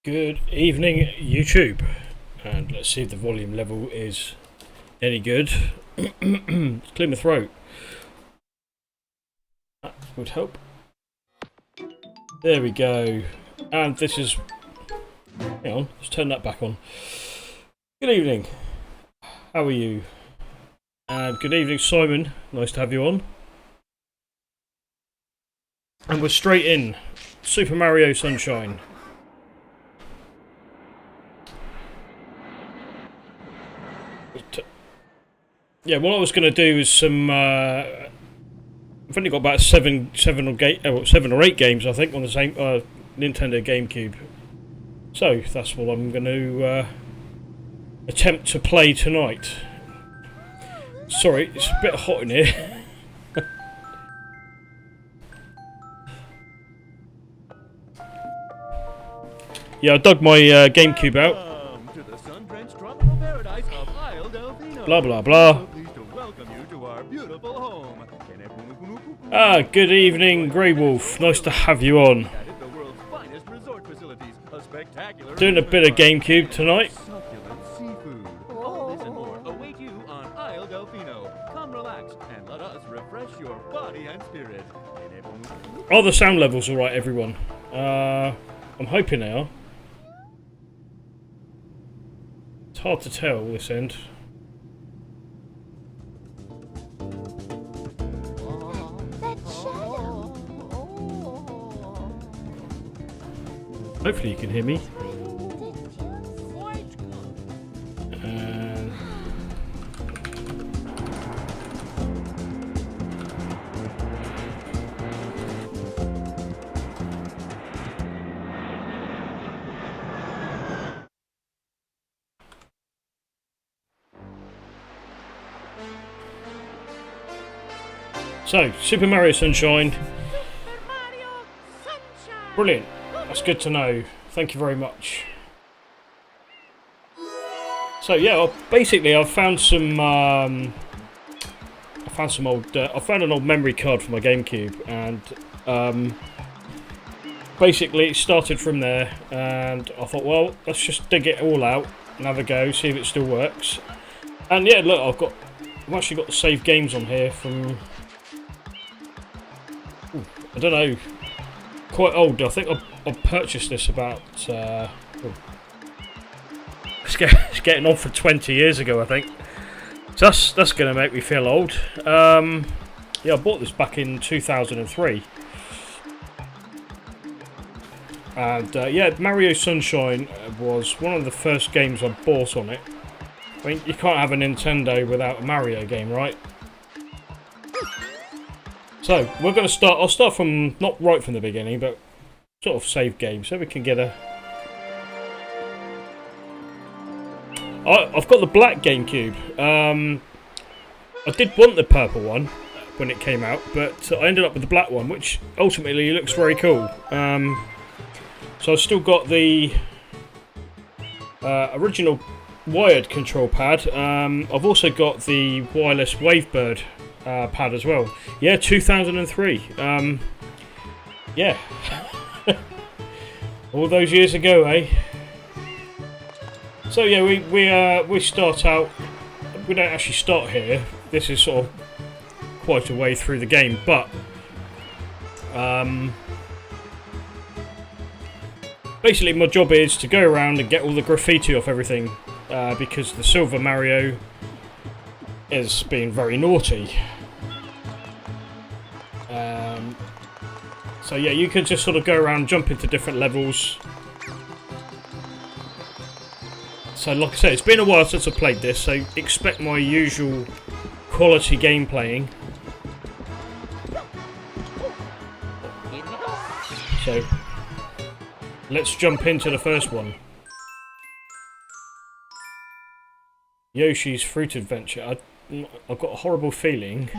Good evening, YouTube, and let's see if the volume level is any good. Let's clear my throat. That would help. There we go. And this is... hang on, let's turn that back on. Good evening. How are you? And good evening, Simon. Nice to have you on. And we're straight in. Super Mario Sunshine. Yeah, what I was going to do is some. I've only got about seven or eight games, I think, on the same Nintendo Gamecube. So that's what I'm going to attempt to play tonight. Sorry, it's a bit hot in here. Yeah, I dug my Gamecube out. Blah blah blah. Ah, good evening, Grey Wolf. Nice to have you on. Doing a bit of Gamecube tonight. Are the sound levels alright, everyone? I'm hoping they are. It's hard to tell this end. Hopefully you can hear me. So, Super Mario Sunshine. Brilliant. That's good to know. Thank you very much. So yeah, basically I've found some. I found an old memory card for my GameCube, and basically it started from there. And I thought, well, let's just dig it all out and have a go, see if it still works. And yeah, look, I've actually got the saved games on here from. I don't know. Quite old. I think I purchased this about. It's getting on for 20 years ago, I think. So that's going to make me feel old. Yeah, I bought this back in 2003. And yeah, Mario Sunshine was one of the first games I bought on it. I mean, you can't have a Nintendo without a Mario game, right? So, we're going to start. I'll start from, not right from the beginning, but sort of save game, so we can get a... I've got the black GameCube. I did want the purple one when it came out, but I ended up with the black one, which ultimately looks very cool. So I've still got the original wired control pad. I've also got the wireless Wavebird pad as well. Yeah, 2003. Yeah. All those years ago, eh? So yeah, we start out. We don't actually start here. This is sort of quite a way through the game, but basically my job is to go around and get all the graffiti off everything, because the Silver Mario is being very naughty. So yeah, you can just sort of go around, jump into different levels. So like I said, it's been a while since I played this, so expect my usual quality game playing. So let's jump into the first one. Yoshi's Fruit Adventure. I've got a horrible feeling.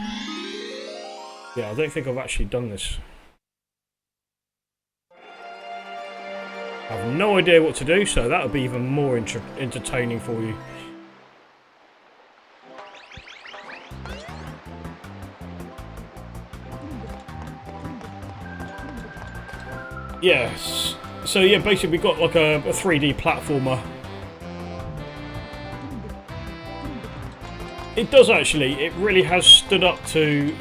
Yeah, I don't think I've actually done this. I have no idea what to do, so that'll be even more entertaining for you. Yes, So yeah, basically we've got like a 3D platformer. It does actually. It really has stood up to.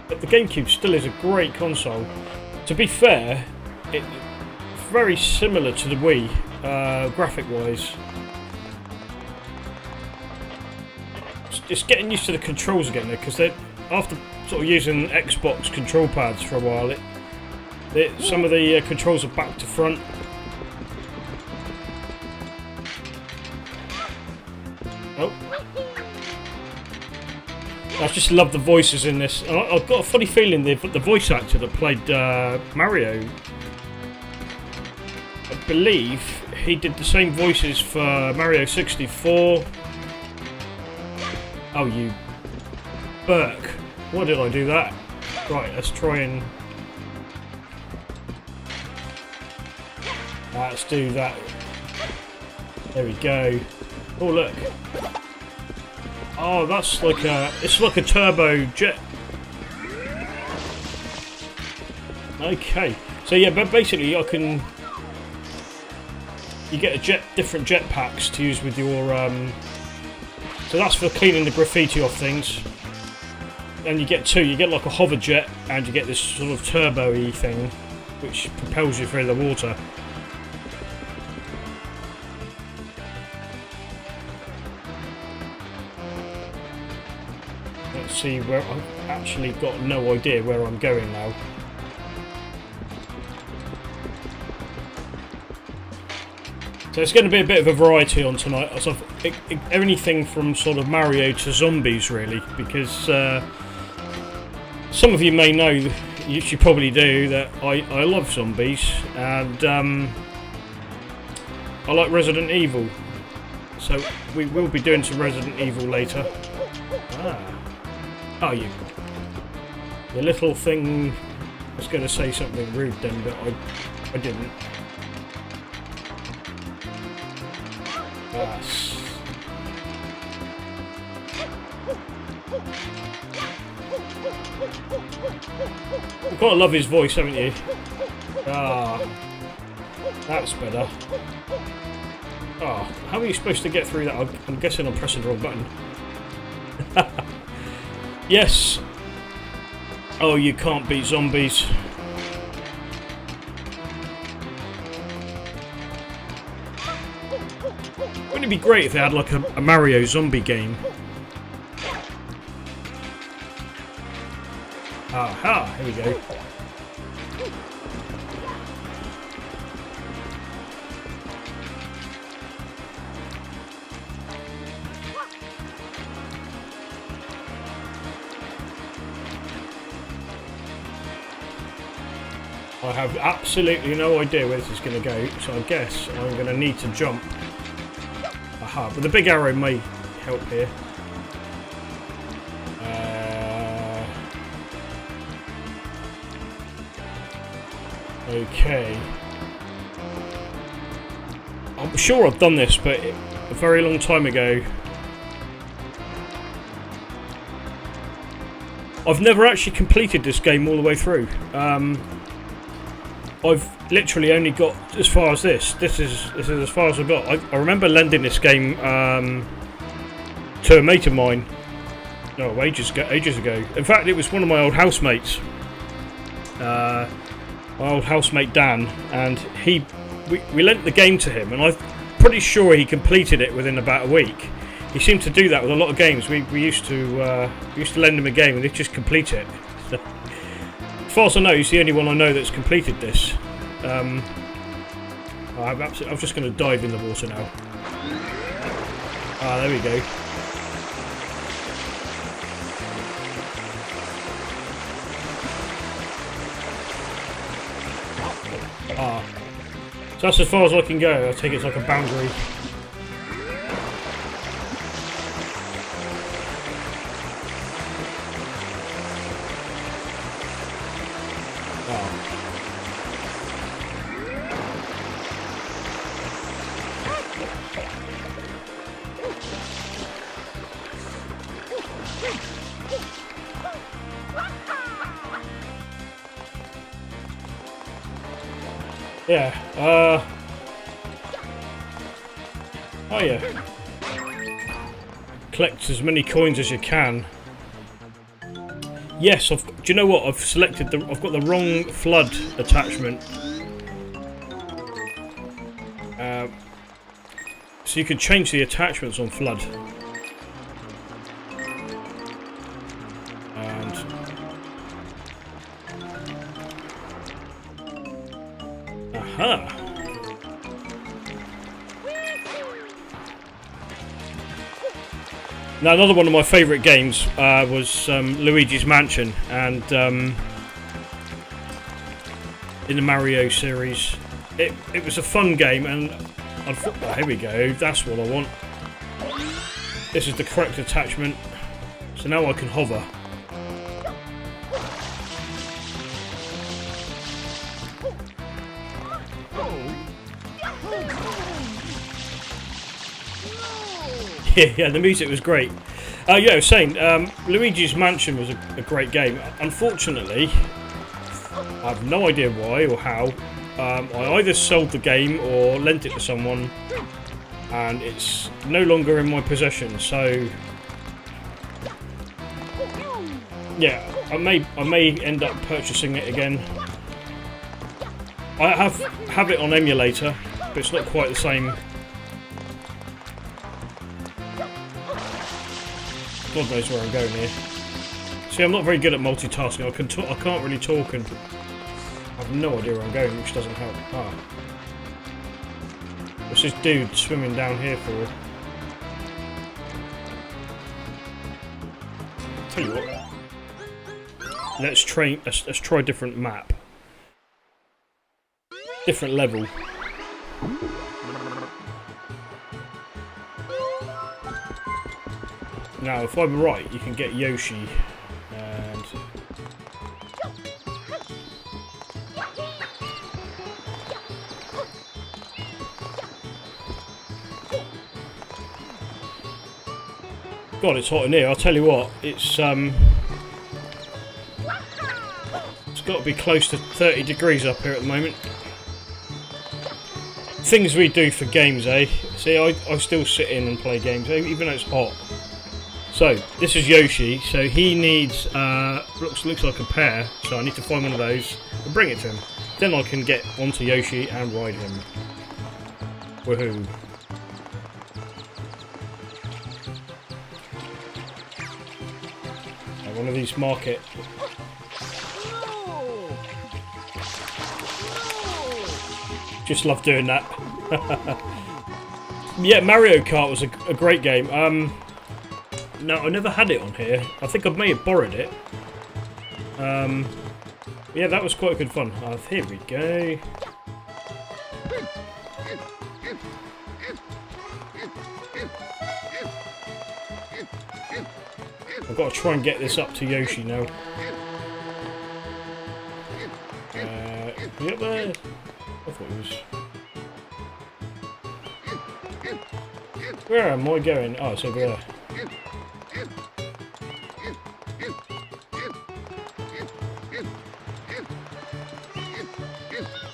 The GameCube still is a great console. To be fair, it's very similar to the Wii, graphic-wise. It's getting used to the controls again, because after sort of using Xbox control pads for a while, some of the controls are back to front. Oh. I just love the voices in this. I've got a funny feeling the voice actor that played Mario, I believe he did the same voices for Mario 64. Oh, you Burke. Why did I do that? Right, let's try and... Let's do that. There we go. Oh, look. Oh, that's like it's like a turbo jet. Okay. So yeah, but basically you get different jet packs to use with your, so that's for cleaning the graffiti off things. And you get two. You get like a hover jet, and you get this sort of turbo-y thing, which propels you through the water. Let's see where I've actually got no idea where I'm going now. So it's going to be a bit of a variety on tonight. So anything from sort of Mario to zombies, really, because some of you may know, you probably do, that I love zombies, and I like Resident Evil. So we will be doing some Resident Evil later. Oh, you little thing. I was going to say something rude then, but I didn't. Yes. You've got to love his voice, haven't you? Ah, that's better. Oh, how are you supposed to get through that? I'm guessing I'm pressing the wrong button. Yes. Oh, you can't beat zombies. Wouldn't it be great if they had like a Mario zombie game? Aha, here we go. I have absolutely no idea where this is going to go, so I guess I'm going to need to jump. Aha, but the big arrow may help here. Okay. I'm sure I've done this, but a very long time ago. I've never actually completed this game all the way through. I've literally only got as far as this. This is as far as I've got. I remember lending this game to a mate of mine. No, ages ago. In fact, it was one of my old housemates. My old housemate Dan, and we lent the game to him, and I'm pretty sure he completed it within about a week. He seemed to do that with a lot of games. We used to lend him a game and he'd just complete it. So, as far as I know, he's the only one I know that's completed this. I'm just going to dive in the water now. Ah, there we go. Ah, so that's as far as I can go. I think it's like a boundary. Yeah. Oh yeah. Collect as many coins as you can. Yes, do you know what? I've got the wrong flood attachment. So you can change the attachments on flood. And aha. Now, another one of my favourite games was Luigi's Mansion, and in the Mario series, it was a fun game, and I thought, oh, here we go, that's what I want. This is the correct attachment, so now I can hover. Yeah, the music was great. Yeah, I was saying, Luigi's Mansion was a great game. Unfortunately, I have no idea why or how. I either sold the game or lent it to someone, and it's no longer in my possession. So, yeah, I may end up purchasing it again. I have it on emulator, but it's not quite the same. God knows where I'm going here. See, I'm not very good at multitasking. I can't really talk, and I have no idea where I'm going, which doesn't help. Ah. What's this dude swimming down here for? Tell you what. Let's try a different map. Different level. Now, if I'm right, you can get Yoshi, and God, it's hot in here. I'll tell you what, it's got to be close to 30 degrees up here at the moment. Things we do for games, eh? See, I still sit in and play games, even though it's hot. So, this is Yoshi, so he needs, looks like a pear, so I need to find one of those and bring it to him. Then I can get onto Yoshi and ride him. Woohoo. One of these market. Just love doing that. Yeah, Mario Kart was a great game. No, I never had it on here. I think I may have borrowed it. Yeah, that was quite good fun. Here we go. I've got to try and get this up to Yoshi now. Up there? I thought it was... Where am I going? Oh, it's over there.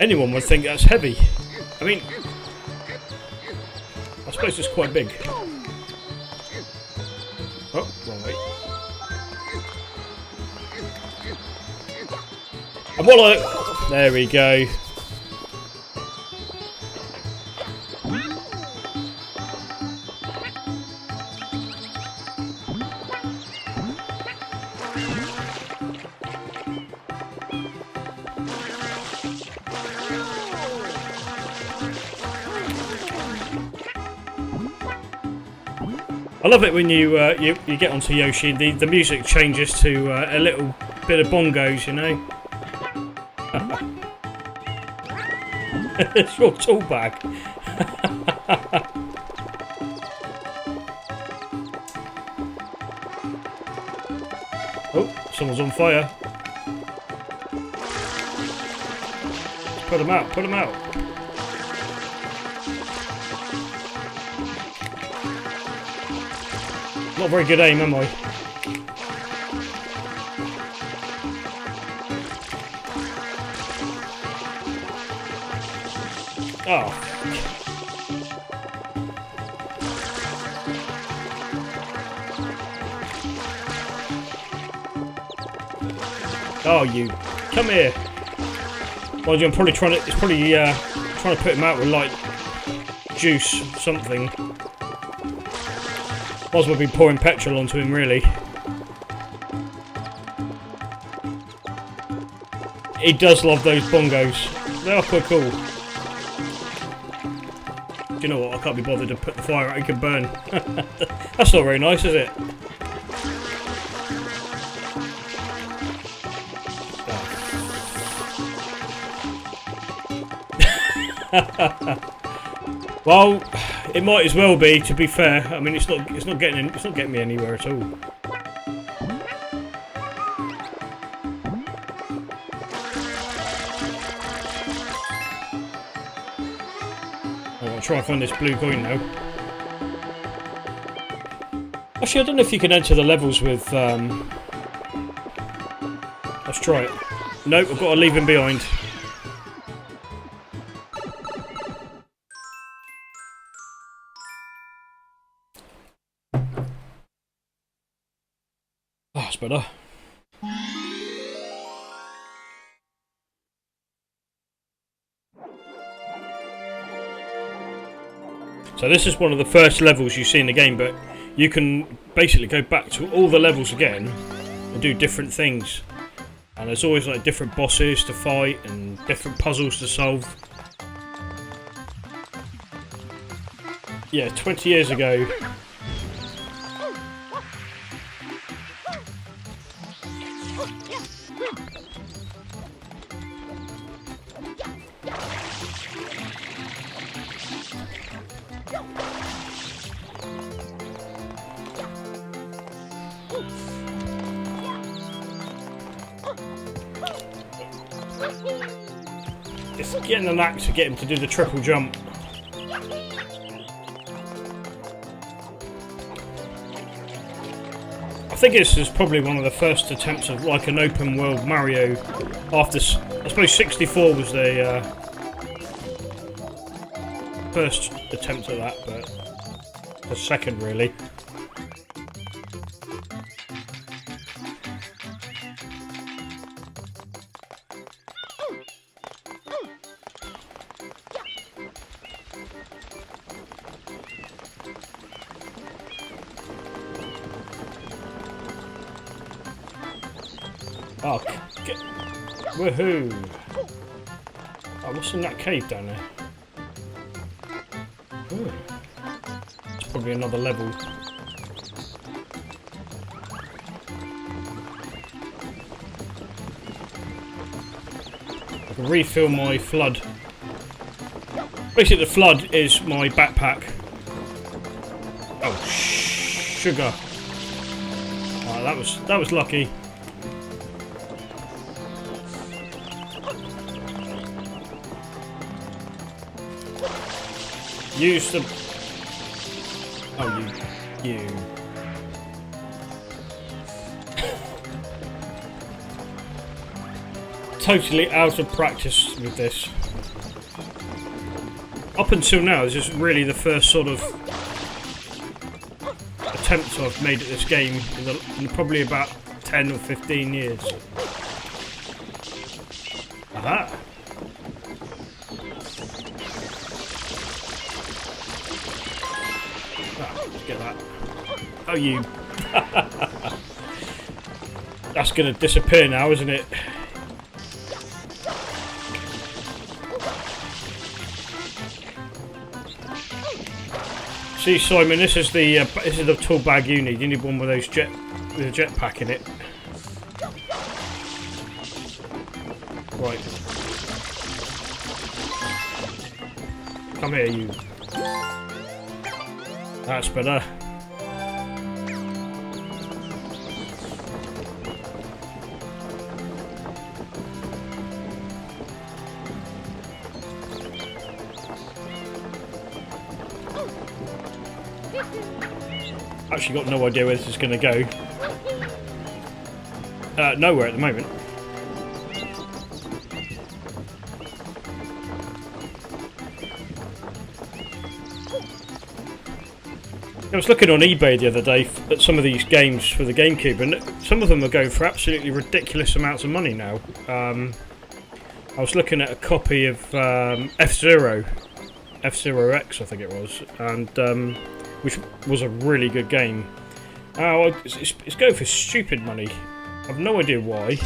Anyone would think that's heavy. I mean, I suppose it's quite big. Oh, wrong way. There we go. I love it when you get onto Yoshi. The music changes to a little bit of bongos, you know. It's your tool bag. Oh, someone's on fire. Put them out, put them out. Not very good aim, am I? Oh. Oh, you come here. Well, I'm probably trying to. It's probably trying to put him out with like juice, something. Might as well be pouring petrol onto him, really. He does love those bongos. They are quite cool. Do you know what? I can't be bothered to put the fire out. He can burn. That's not very nice, is it? Well, it might as well be. To be fair, I mean, it's not getting me anywhere at all. I'll try and find this blue coin now. Actually, I don't know if you can enter the levels with. Let's try it. Nope, I've got to leave him behind. Oh, that's better. So this is one of the first levels you see in the game, but you can basically go back to all the levels again and do different things. And there's always like different bosses to fight and different puzzles to solve. Yeah, 20 years ago. It's getting the knack to get him to do the triple jump. I think this is probably one of the first attempts of like an open world Mario. After, I suppose 64 was the first attempt at that, but the second really. Oh, woohoo! Oh, what's in that cave down there? Ooh. It's probably another level. I can refill my flood. Basically, the flood is my backpack. Oh, sugar! Oh, that was lucky. Use the... Oh, you... Totally out of practice with this. Up until now, this is really the first sort of attempt I've made at this game in probably about 10 or 15 years. Aha! Get that. Oh, you. That's going to disappear now, isn't it? See, Simon, this is the tool bag you need. You need one with those with a jetpack in it. Right. Come here, you. That's better. Actually got no idea where this is going to go. Nowhere at the moment. I was looking on eBay the other day at some of these games for the GameCube, and some of them are going for absolutely ridiculous amounts of money now. I was looking at a copy of F-Zero X, I think it was, and which was a really good game. It's going for stupid money. I've no idea why.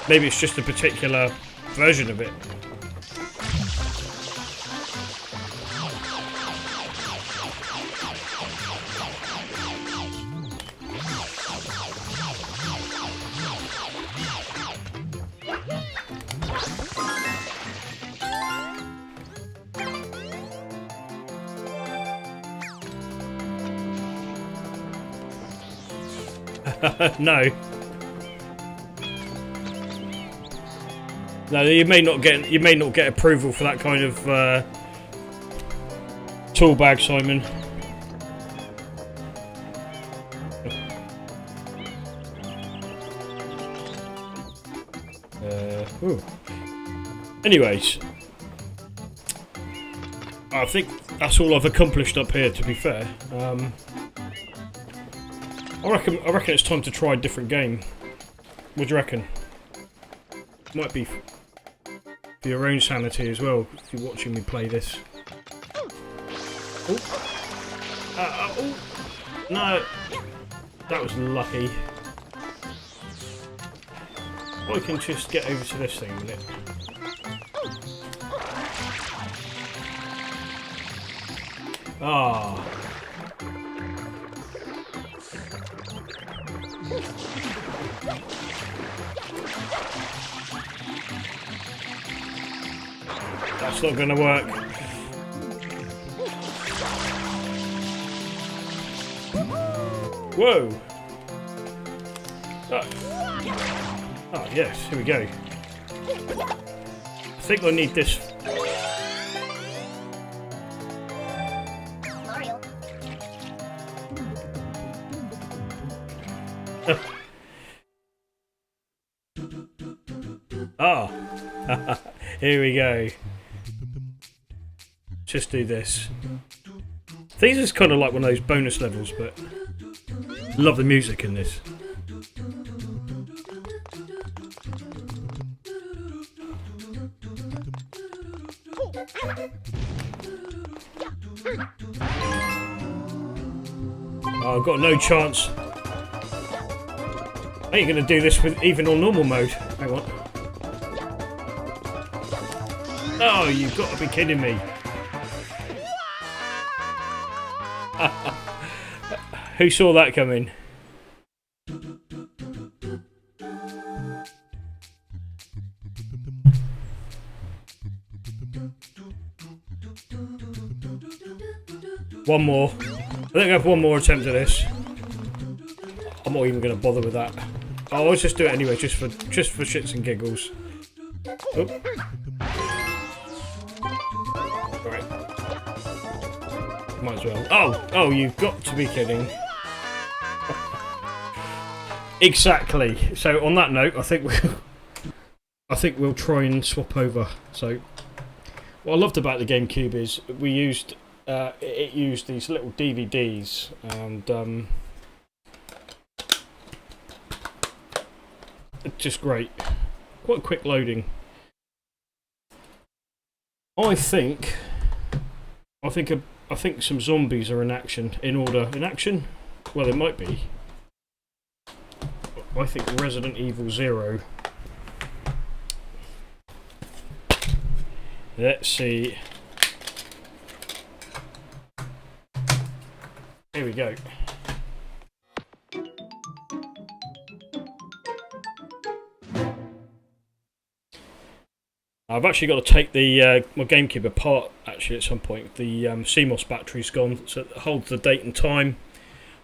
Maybe it's just a particular version of it. No. No, you may not get approval for that kind of tool bag, Simon. Ooh. Anyways, I think that's all I've accomplished up here, to be fair. I reckon it's time to try a different game. What do you reckon? Might be for your own sanity as well, if you're watching me play this. Oh, no, that was lucky. I can just get over to this thing a minute. Ah. That's not going to work. Whoa! Oh yes, here we go. I think I need this. Ah! Here we go. Just do this. These is kind of like one of those bonus levels, but love the music in this. Oh, I've got no chance. I ain't gonna do this with even on normal mode. Hang on. Oh, you've got to be kidding me. Who saw that coming? One more. I think I have one more attempt at this. I'm not even going to bother with that. Oh, let's just do it anyway, just for shits and giggles. Oh. Right. Might as well. Oh, you've got to be kidding. Exactly. So on that note, I think we'll try and swap over. So what I loved about the GameCube is we used it used these little DVDs, and just great. Quite quick loading. I think some zombies are in action. In action? Well, it might be. I think Resident Evil 0. Let's see. Here we go. I've actually got to take the my GameCube apart actually at some point. The CMOS battery's gone, so it holds the date and time.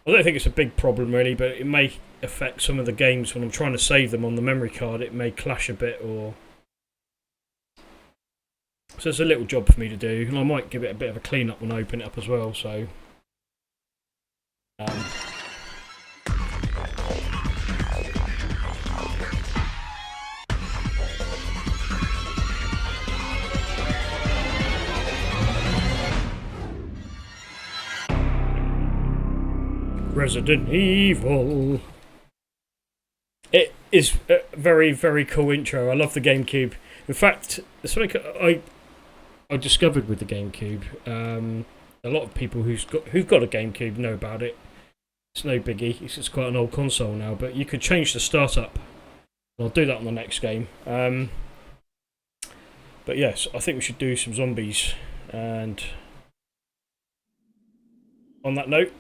I don't think it's a big problem really, but it may affect some of the games when I'm trying to save them on the memory card. It may clash a bit, or so it's a little job for me to do, and I might give it a bit of a clean up when I open it up as well. So. Resident Evil. It is a very, very cool intro. I love the GameCube. In fact, it's something I discovered with the GameCube. A lot of people who've got a GameCube know about it. It's no biggie. It's quite an old console now, but you could change the startup. I'll do that on the next game. But yes, I think we should do some zombies. And on that note,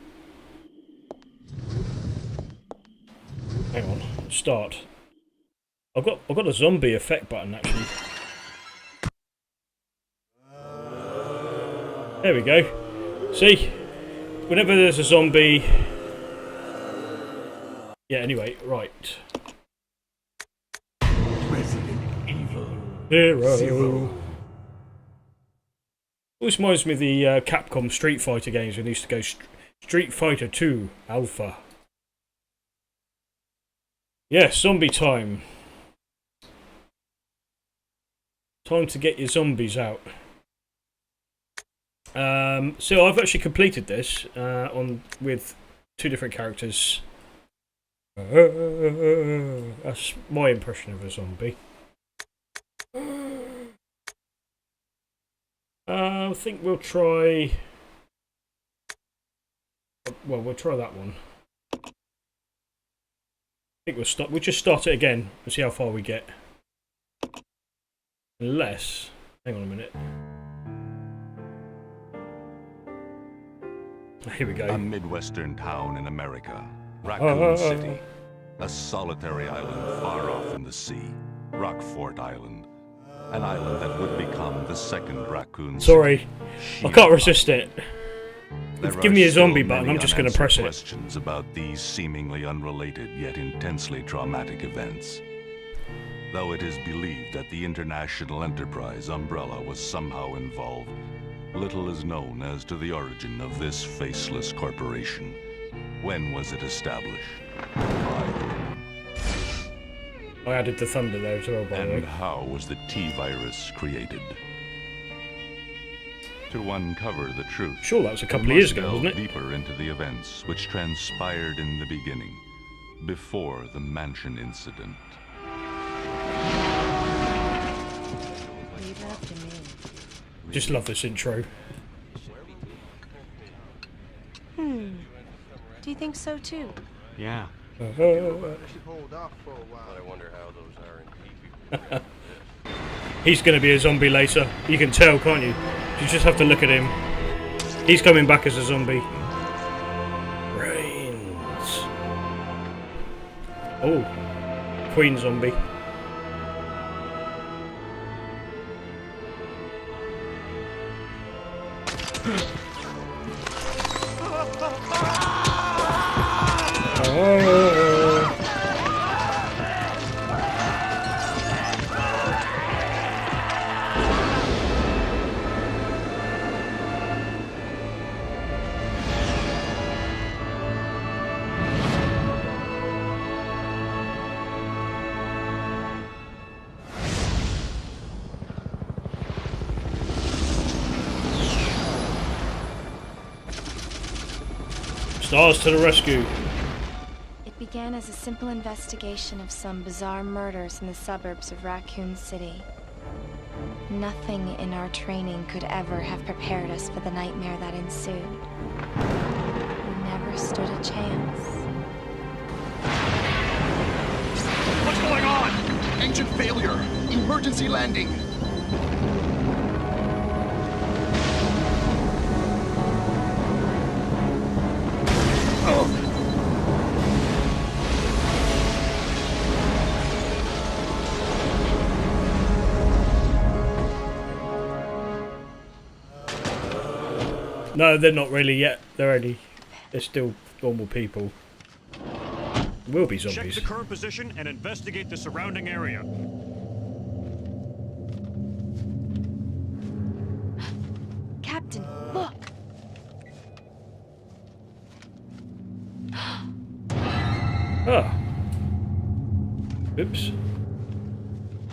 hang on, start. I've got a zombie effect button actually. There we go. See, whenever there's a zombie. Yeah. Anyway, right. Resident Evil Zero. Always reminds me of the Capcom Street Fighter games when they used to go Street Fighter 2 Alpha. Yes, zombie time. Time to get your zombies out. So I've actually completed this with 2 different characters. That's my impression of a zombie. I think we'll try. Well, we'll try that one. I think we'll just start it again and see how far we get. Unless, hang on a minute. Here we go. A Midwestern town in America, Raccoon City. A solitary island far off in the sea, Rockfort Island. An island that would become the second Raccoon City. Sorry, I can't resist it. Give me a zombie button, I'm just going to press it. Questions about these seemingly unrelated yet intensely traumatic events. Though it is believed that the international enterprise umbrella was somehow involved, little is known as to the origin of this faceless corporation. When was it established? I added the thunder there as well, by the way. And how was the T-virus created? To uncover the truth, Sure, that was a couple of years ago, wasn't it? Deeper into the events which transpired in the beginning, before the mansion incident. Just love this intro. Do you think so too? Yeah. I wonder how those are in He's going to be a zombie later. You can tell, can't you? You just have to look at him. He's coming back as a zombie. Brains. Oh, Queen zombie. Stars to the rescue. It began as a simple investigation of some bizarre murders in the suburbs of Raccoon City. Nothing in our training could ever have prepared us for the nightmare that ensued. We never stood a chance. What's going on? Engine failure. Emergency landing. No, they're not really yet. They're still normal people. Will be zombies. Check the current position and investigate the surrounding area. Captain, look! Ah. Oops.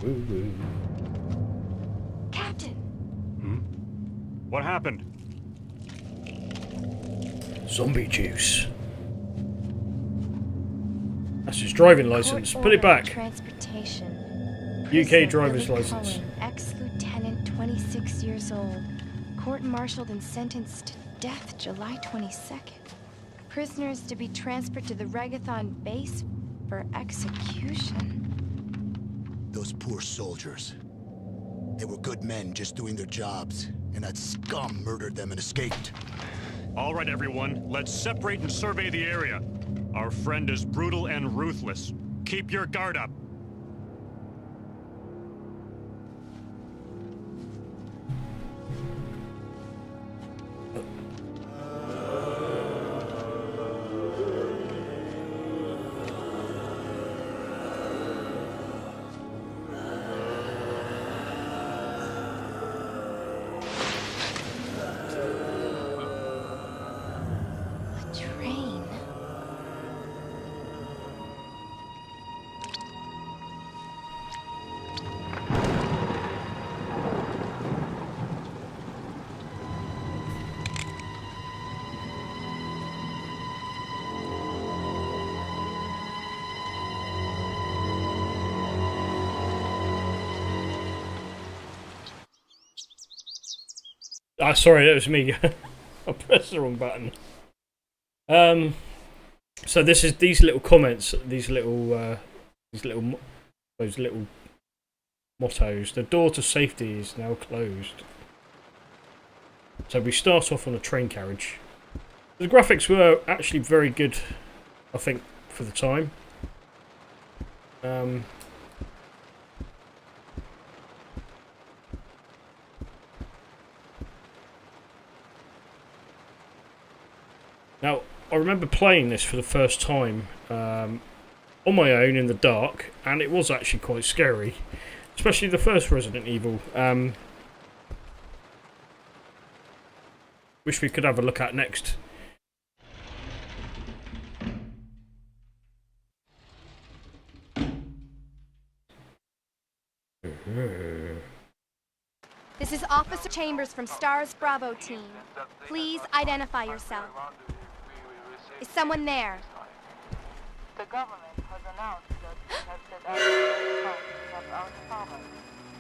Woo woo. Captain! What happened? Zombie juice. That's his driving license. Put it back. Transportation. UK driver's Billy license. Cohen, ex-lieutenant, 26 years old. Court-martialed and sentenced to death July 22nd. Prisoners to be transferred to the Regathon base for execution. Those poor soldiers. They were good men just doing their jobs, and that scum murdered them and escaped. All right, everyone, let's separate and survey the area. Our friend is brutal and ruthless. Keep your guard up. A train. Ah, sorry, that was me. I pressed the wrong button. So this is these little comments, those little mottos. The door to safety is now closed. So we start off on a train carriage. The graphics were actually very good, I think, for the time. Now, I remember playing this for the first time on my own in the dark, and it was actually quite scary, especially the first Resident Evil. Which we could have a look at next. This is Officer Chambers from STARS Bravo team. Please identify yourself. Is someone there? The government has announced that it has set out to our department.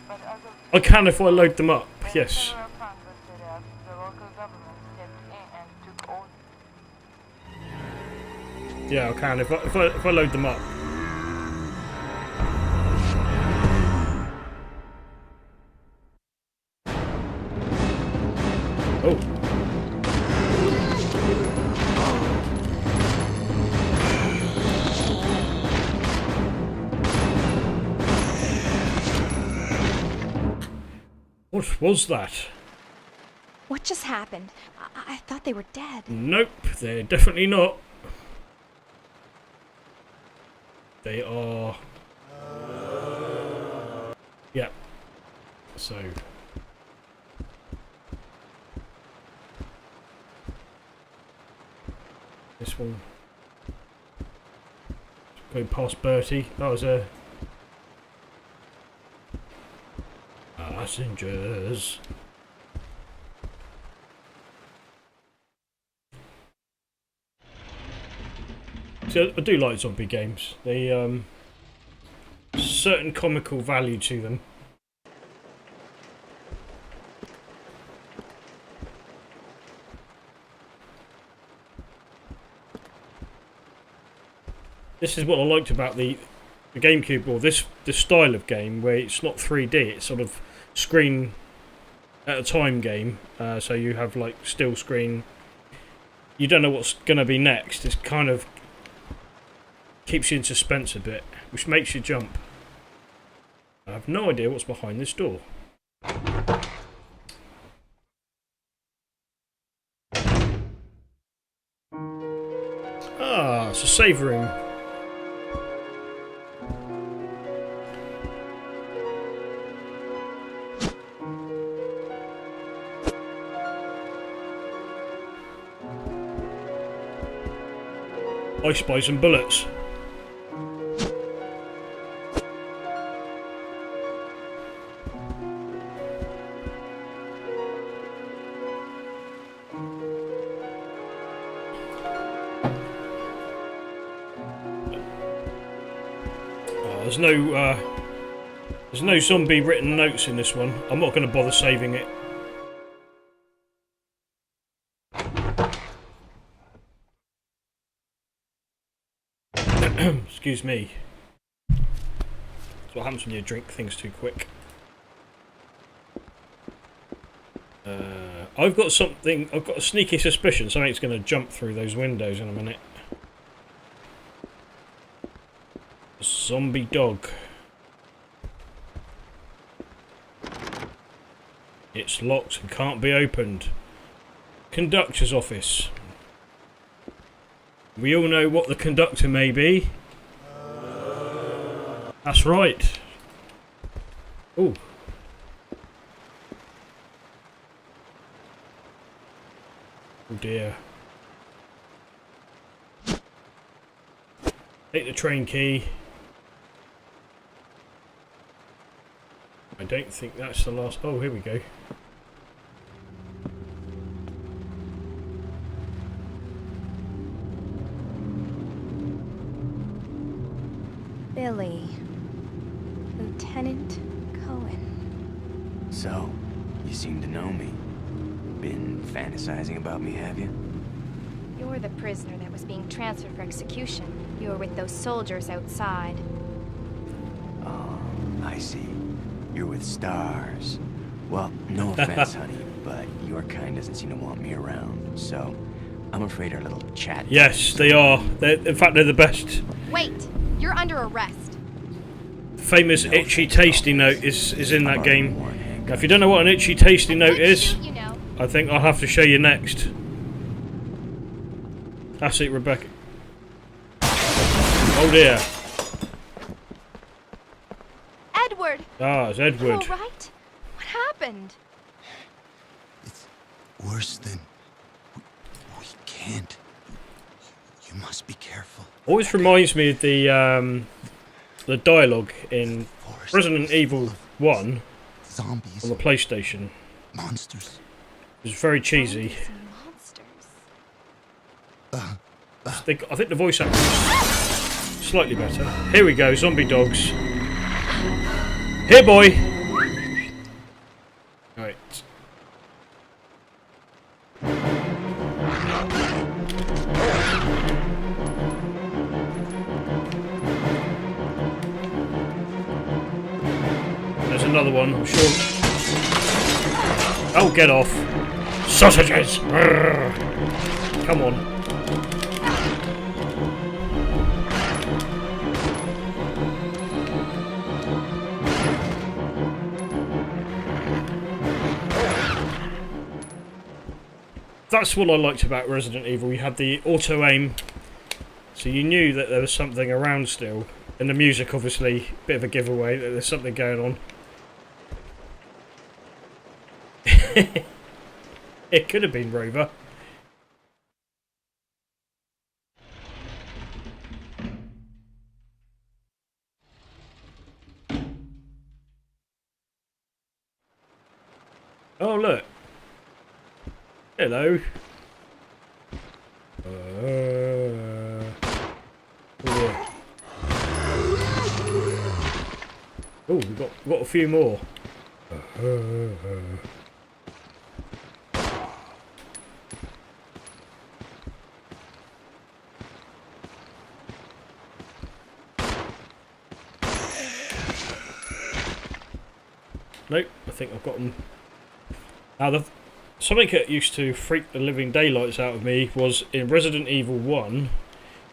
But as of I can if I load them up, yes. several funds were set up, the local government stepped in and took over. Yeah, I can if I load them up. Oh. What was that? What just happened? I thought they were dead. Nope, they're definitely not. They are... Yeah. So... This one. Go past Bertie. That was a... Passengers. See, I do like zombie games. They certain comical value to them. This is what I liked about the GameCube, or this style of game, where it's not 3D, it's sort of screen at a time game. So you have like still screen. You don't know what's going to be next. It's kind of keeps you in suspense a bit, which makes you jump. I have no idea what's behind this door. Ah, it's a save room. I spy some bullets. there's no zombie written notes in this one. I'm not going to bother saving it. Excuse me. That's what happens when you drink things too quick. I've got a sneaky suspicion something's going to jump through those windows in a minute. A zombie dog. It's locked and can't be opened. Conductor's office. We all know what the conductor may be. That's right. Ooh. Oh dear. Take the train key. I don't think that's the last... Oh, here we go. Billy. Lieutenant Cohen. So, you seem to know me. Been fantasizing about me, have you? You're the prisoner that was being transferred for execution. You were with those soldiers outside. Oh, I see. You're with stars. Well, no offense, honey, but your kind doesn't seem to want me around, so I'm afraid our little chat... Yes, they are. In fact, they're the best. Wait! You're under arrest. Famous itchy tasty note is in that game. Now, if you don't know what an itchy tasty note is, You know. I think I'll have to show you next. That's it, Rebecca. Oh dear. Edward! Ah, it's Edward. You all right? What happened? It's worse than... We can't. You must be careful. Always reminds me of the dialogue in Resident Evil 1 Zombies. on the PlayStation. Monsters. It was very cheesy. Zombies and monsters. I think the voice acting is slightly better. Here we go, zombie dogs. Here, boy! Right. There's another one, I'm sure. Oh, get off. Sausages! Brrr. Come on. That's what I liked about Resident Evil. You had the auto-aim, so you knew that there was something around still. And the music, obviously, bit of a giveaway that there's something going on. It could have been Rover. Oh, look. Hello. Oh, we've got a few more. Nope, I think I've got them. Now, something that used to freak the living daylights out of me was in Resident Evil 1,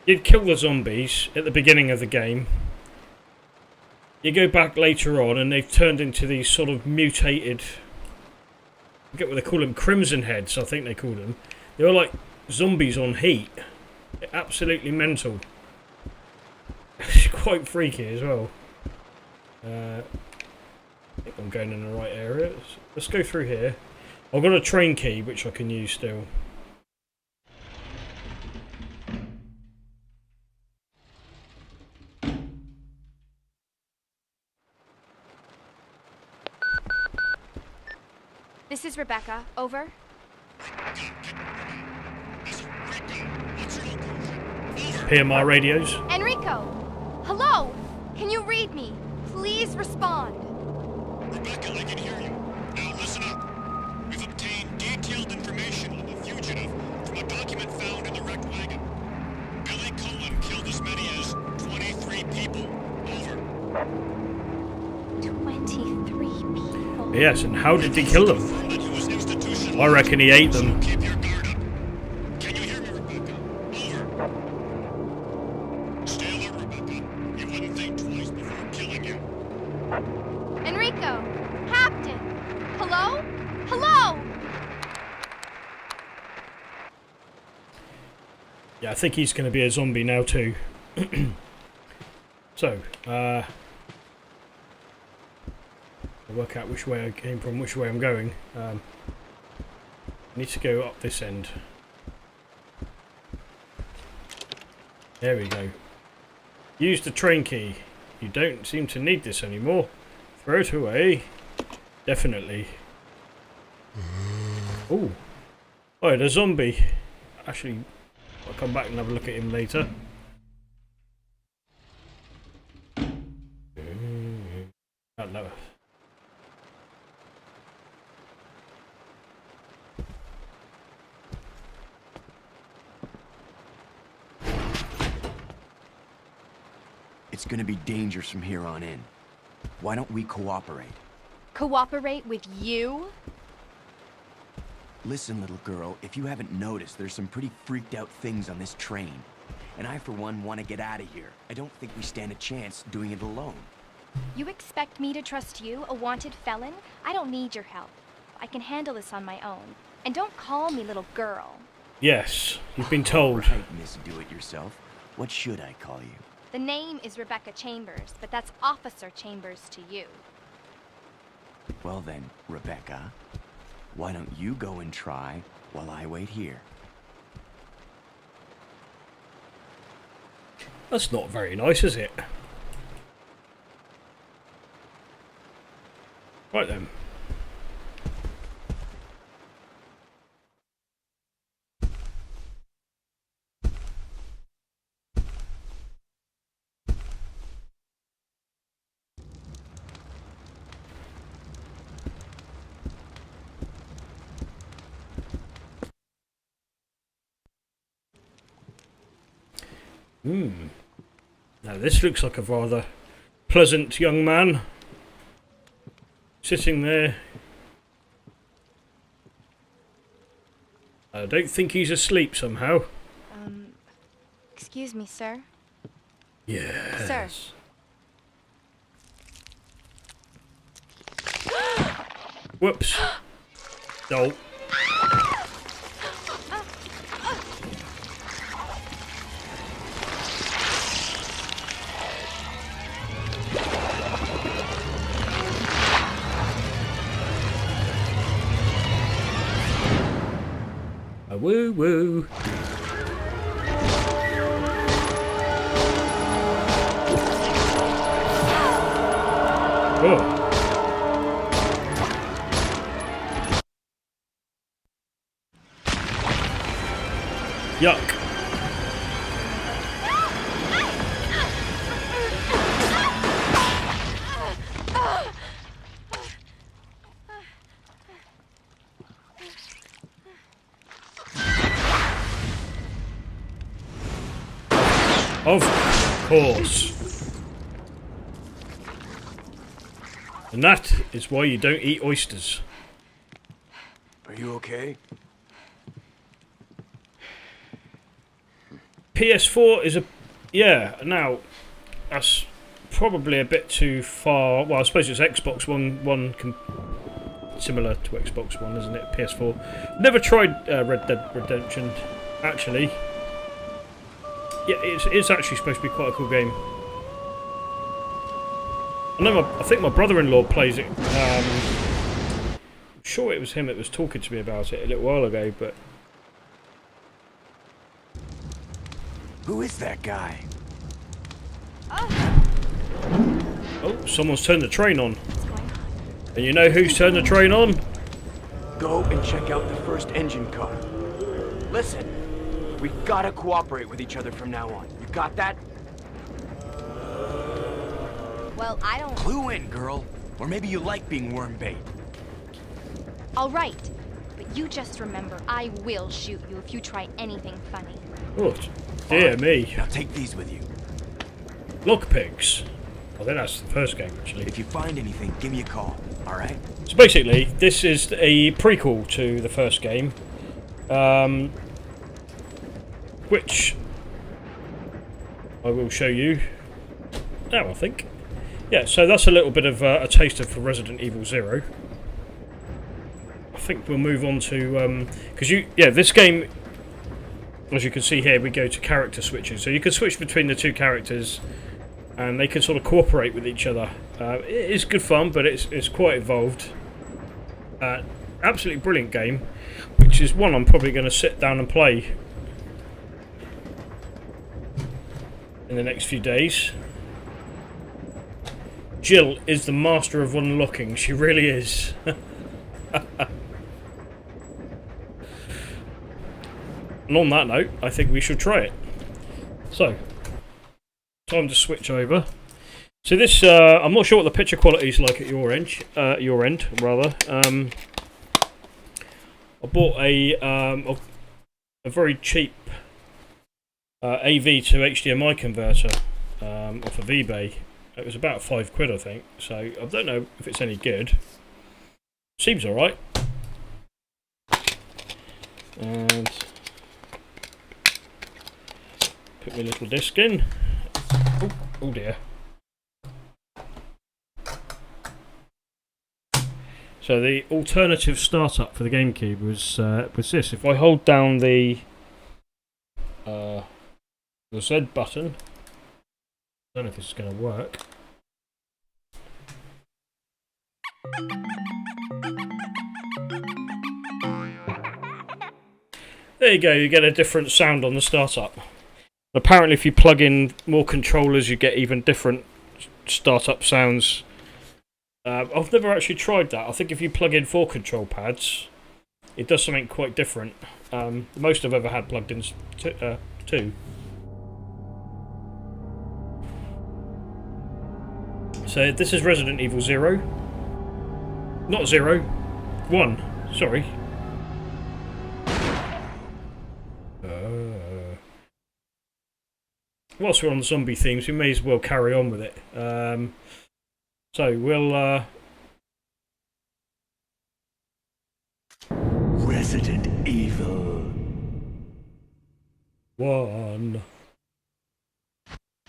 you'd kill the zombies at the beginning of the game. You go back later on and they've turned into these sort of mutated, I forget what they call them, crimson heads, I think they call them. They were like zombies on heat. They're absolutely mental. It's quite freaky as well. I think I'm going in the right area. Let's go through here. I've got a train key which I can use still. This is Rebecca. Over. PMR radios. Enrico! Hello! Can you read me? Please respond. Rebecca, I can hear you. Now listen up. We've obtained detailed information on the fugitive from a document found in the wrecked wagon. Billy Cullen killed as many as 23 people. Over. 23 people. Yes, and how did he kill them? Confirmed that he was institutionalized. I reckon he ate them. So keep your guard up. Can you hear me, Rebecca? Over. Stay alert, Rebecca. You wouldn't think twice before killing you. Enrico! Captain! Hello? Hello! Yeah, I think he's going to be a zombie now too. So, I'll work out which way I came from, which way I'm going. I need to go up this end. There we go. Use the train key. You don't seem to need this anymore. Throw it away. Definitely. Ooh. Oh, the zombie. Actually, I'll come back and have a look at him later. Hello. It's gonna be dangerous from here on in. Why don't we cooperate? Cooperate with you? Listen, little girl, if you haven't noticed, there's some pretty freaked out things on this train. And I, for one, want to get out of here. I don't think we stand a chance doing it alone. You expect me to trust you, a wanted felon? I don't need your help. I can handle this on my own. And don't call me little girl. Yes, you've been told. Right, Miss Do-It-Yourself. What should I call you? The name is Rebecca Chambers, but that's Officer Chambers to you. Well then, Rebecca, why don't you go and try while I wait here? That's not very nice, is it? Right then. Now this looks like a rather pleasant young man. Sitting there. I don't think he's asleep somehow. Excuse me, sir. Yes. Sir. Whoops. No. Woo woo. Oh. Yuck. Of course. And that is why you don't eat oysters. Are you okay? PS4 is a... Yeah, now, that's probably a bit too far. Well, I suppose it's Xbox One similar to Xbox One, isn't it? PS4. Never tried Red Dead Redemption, actually. Yeah, it's actually supposed to be quite a cool game. I think my brother-in-law plays it. I'm sure it was him that was talking to me about it a little while ago, but... Who is that guy? Oh, someone's turned the train on. And you know who's turned the train on? Go and check out the first engine car. Listen, we gotta cooperate with each other from now on. You got that? Well, I don't... Clue in, girl. Or maybe you like being worm bait. All right. But you just remember, I will shoot you if you try anything funny. Oh, dear me. Now take these with you. Lockpicks. I think that's the first game, actually. If you find anything, give me a call, alright? So basically, this is a prequel to the first game. Which I will show you now, I think. Yeah, so that's a little bit of a taster for Resident Evil 0. I think we'll move on to... because this game, as you can see here, we go to character switches. So you can switch between the two characters, and they can sort of cooperate with each other. It is good fun, but it's quite involved. Absolutely brilliant game, which is one I'm probably going to sit down and play in the next few days. Jill is the master of unlocking. She really is. And on that note, I think we should try it. So, time to switch over. So this, I'm not sure what the picture quality is like at your end. I bought a very cheap AV to HDMI converter off of eBay. It was about £5, I think. So I don't know if it's any good. Seems all right. And put my little disc in. Oh dear. So the alternative startup for the GameCube was this. If I hold down the Z button, I don't know if this is going to work. There you go, you get a different sound on the startup. Apparently if you plug in more controllers you get even different startup sounds. I've never actually tried that. I think if you plug in 4 control pads it does something quite different. The most I've ever had plugged in is 2. So this is Resident Evil 0. Not 0. 1. Sorry. Whilst we're on the zombie themes, we may as well carry on with it. So we'll... Resident Evil 1.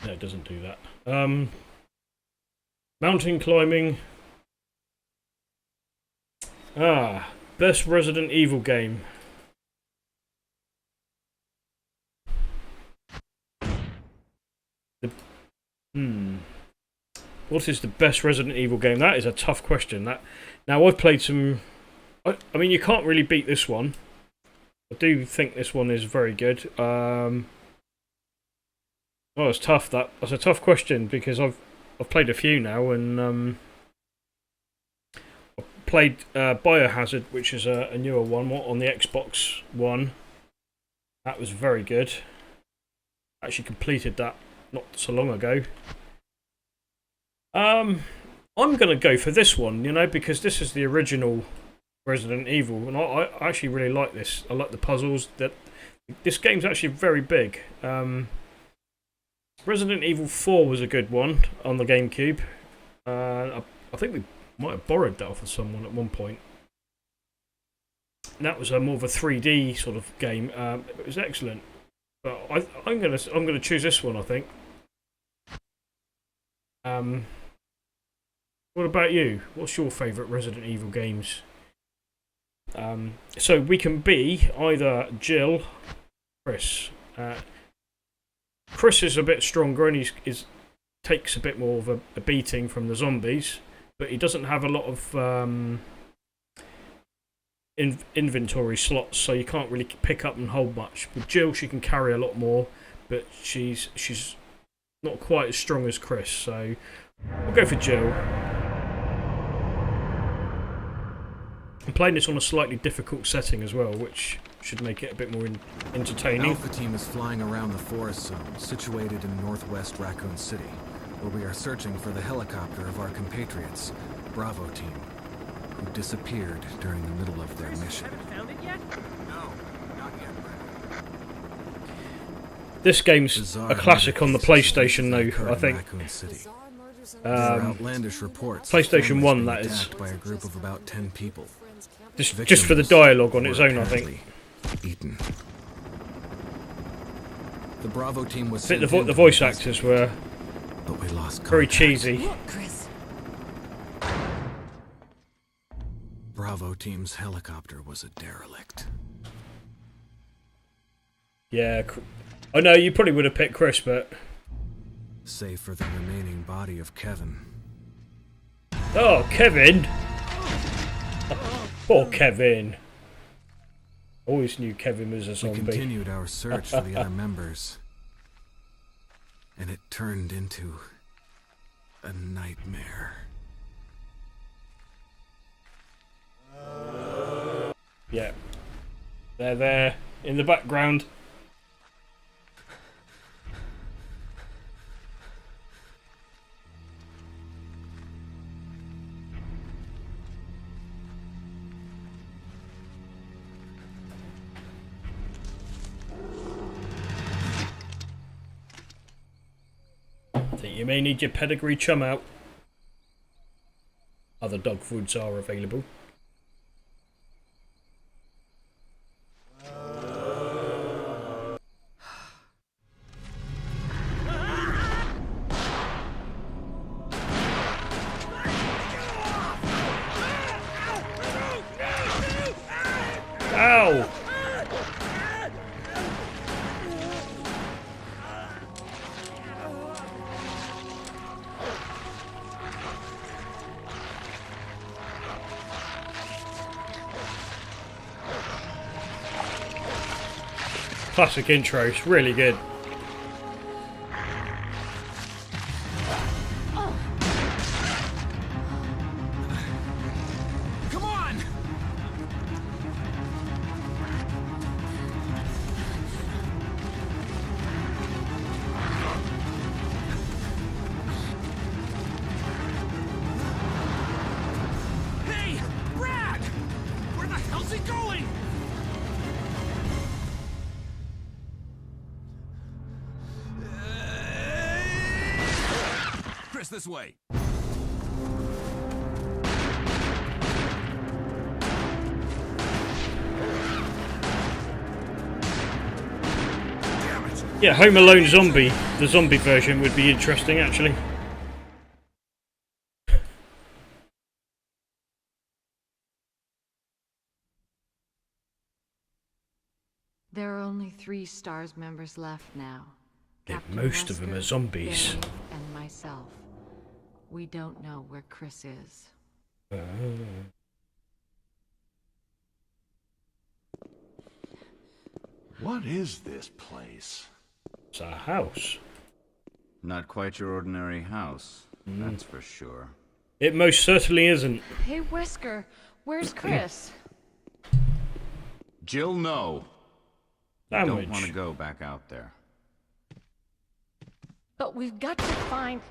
No, it doesn't do that. Mountain climbing. Best Resident Evil game. What is the best Resident Evil game? That is a tough question. Now I've played some... I mean, you can't really beat this one. I do think this one is very good. Oh, it's tough. That's a tough question because I've played a few now, and I played Biohazard, which is a newer one on the Xbox One. That was very good. Actually completed that not so long ago. I'm going to go for this one, because this is the original Resident Evil, and I actually really like this. I like the puzzles. This game's actually very big. Resident Evil 4 was a good one on the GameCube. I think we might have borrowed that off of someone at one point. And that was more of a 3D sort of game. It was excellent. But I'm gonna choose this one, I think. What about you? What's your favourite Resident Evil games? So we can be either Jill, Chris. Chris is a bit stronger and he takes a bit more of a beating from the zombies, but he doesn't have a lot of inventory slots, so you can't really pick up and hold much. With Jill, she can carry a lot more, but she's not quite as strong as Chris, so we'll go for Jill. I'm playing this on a slightly difficult setting as well, which should make it a bit more entertaining. Alpha team is flying around the forest zone, situated in northwest Raccoon City. where we are searching for the helicopter of our compatriots, Bravo team, who disappeared during the middle of their mission. Found it yet? No, not yet, Brad. This game's Bizarre a classic on the murder cases PlayStation that though, occur I in think. Raccoon City. There are outlandish reports of PlayStation families 1, being that is. attacked by a group of about 10 people. Just for the dialogue on its were own, I think. apparently eaten. The Bravo team was I think sent in the to voice investigate, actors were but we lost very contact. cheesy. Chris. Bravo team's helicopter was a derelict. Yeah, I know you probably would have picked Chris, but Save for the remaining body of Kevin. oh, Kevin! Poor Kevin. Always knew Kevin was a We zombie. continued our search for the other members, and it turned into a nightmare. Yeah, they're there in the background. I think you may need your pedigree chum out. Other dog foods are available. Ow! Classic intros, really good. Come on! Hey, Brad! Where the hell's he going? Chris, this way. Yeah, Home Alone Zombie, the zombie version, would be interesting actually. There are only 3 STARS members left now. Yeah, Captain most of them Wesker, are zombies. Barry, and myself. We don't know where Chris is. What is this place? It's a house. Not quite your ordinary house, that's for sure. It most certainly isn't. Hey, Wesker, where's Chris? Jill, no. You Damage. don't want to go back out there. But we've got to find...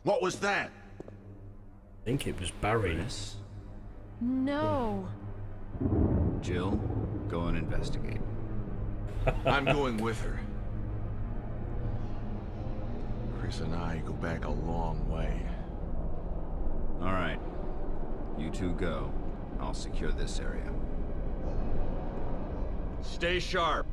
What was that? I think it was Barry. Chris? No. Jill, go and investigate. I'm going with her. Chris and I go back a long way. All right. You two go. I'll secure this area. Stay sharp.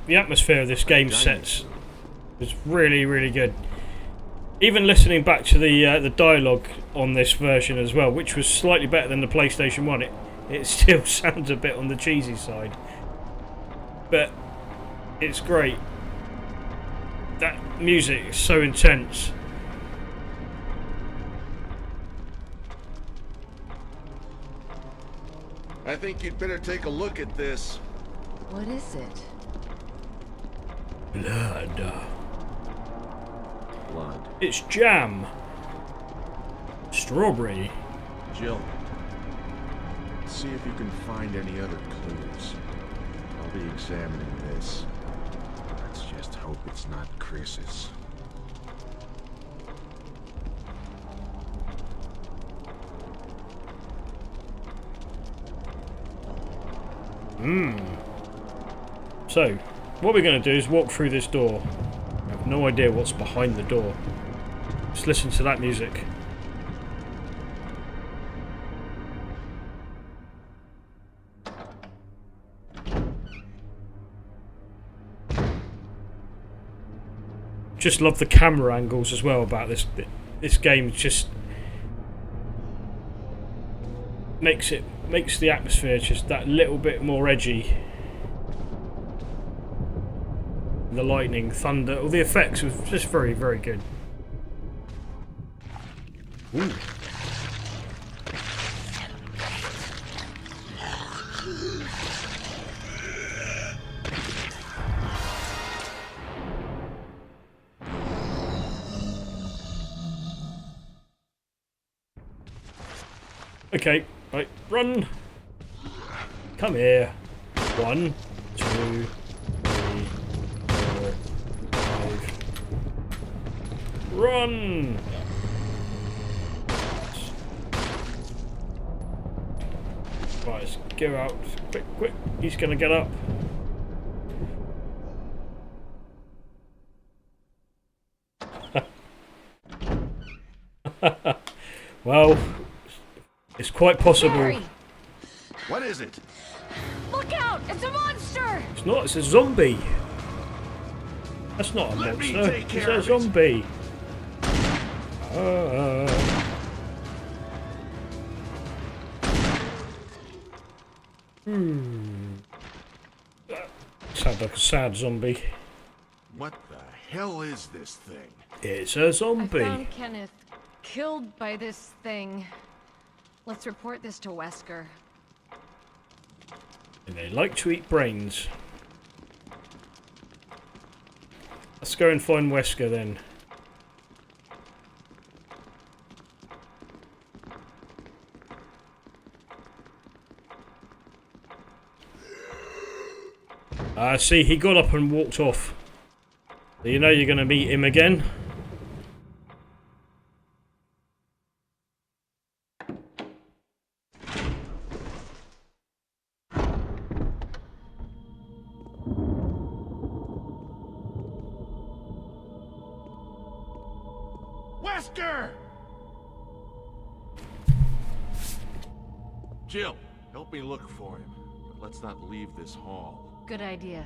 The atmosphere of this game sets is really, really good. Even listening back to the dialogue on this version as well, which was slightly better than the PlayStation 1, it still sounds a bit on the cheesy side. But it's great. That music is so intense. I think you'd better take a look at this. What is it? Blood. Blood. It's jam. Strawberry. Jill, see if you can find any other clues. I'll be examining this. Let's just hope it's not Chris's. So, what we're going to do is walk through this door. I have no idea what's behind the door. Just listen to that music. Just love the camera angles as well about this game. Just makes the atmosphere just that little bit more edgy. The lightning, thunder, all the effects was just very, very good. Ooh. Okay, right, run. Come here. 1, 2, 3, 4, 5. Run. Right, let's go out. Quick, quick. He's gonna get up. Well, it's quite possible. Barry! What is it? Look out! It's a monster! It's not, it's a zombie. That's not a Let me monster. take It's care a of it. zombie. Sounds like a sad zombie. What the hell is this thing? It's a I zombie. found Kenneth killed by this thing. Let's report this to Wesker. And they like to eat brains. Let's go and find Wesker then. See, he got up and walked off. So you know you're going to meet him again. Wesker! Jill, help me look for him. But let's not leave this hall. Good idea.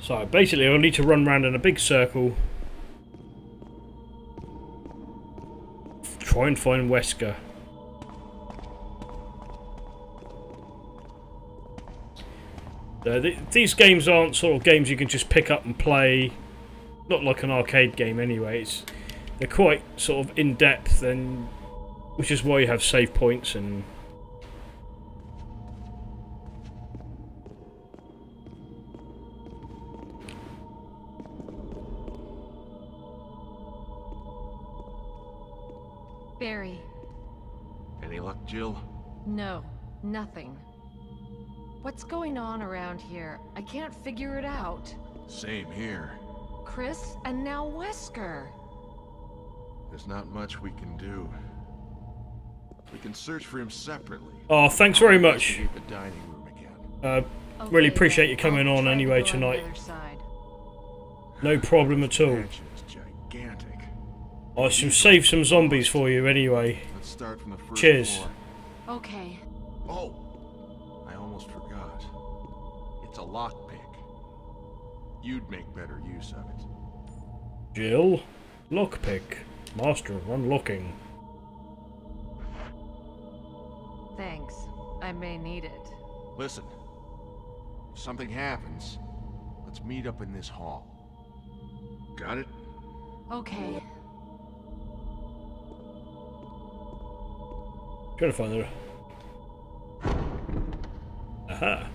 So basically I'll need to run around in a big circle. Try and find Wesker. These games aren't sort of games you can just pick up and play. Not like an arcade game anyway. They're quite sort of in-depth, and which is why you have save points and... Barry. Any luck, Jill? No, nothing. What's going on around here? I can't figure it out. Same here. Chris and now Wesker. There's not much we can do. We can search for him separately. Oh, thanks very much. The dining room again. Really appreciate you coming on anyway tonight. No problem at all. Gigantic. I shall save some zombies for you anyway. Let's start from the first Cheers. floor. Okay. Oh, I almost forgot. It's a lockpick. You'd make better use of it. Jill, lockpick, master of unlocking. Thanks. I may need it. Listen, if something happens, let's meet up in this hall. Got it? Okay. Trying to find the. Aha.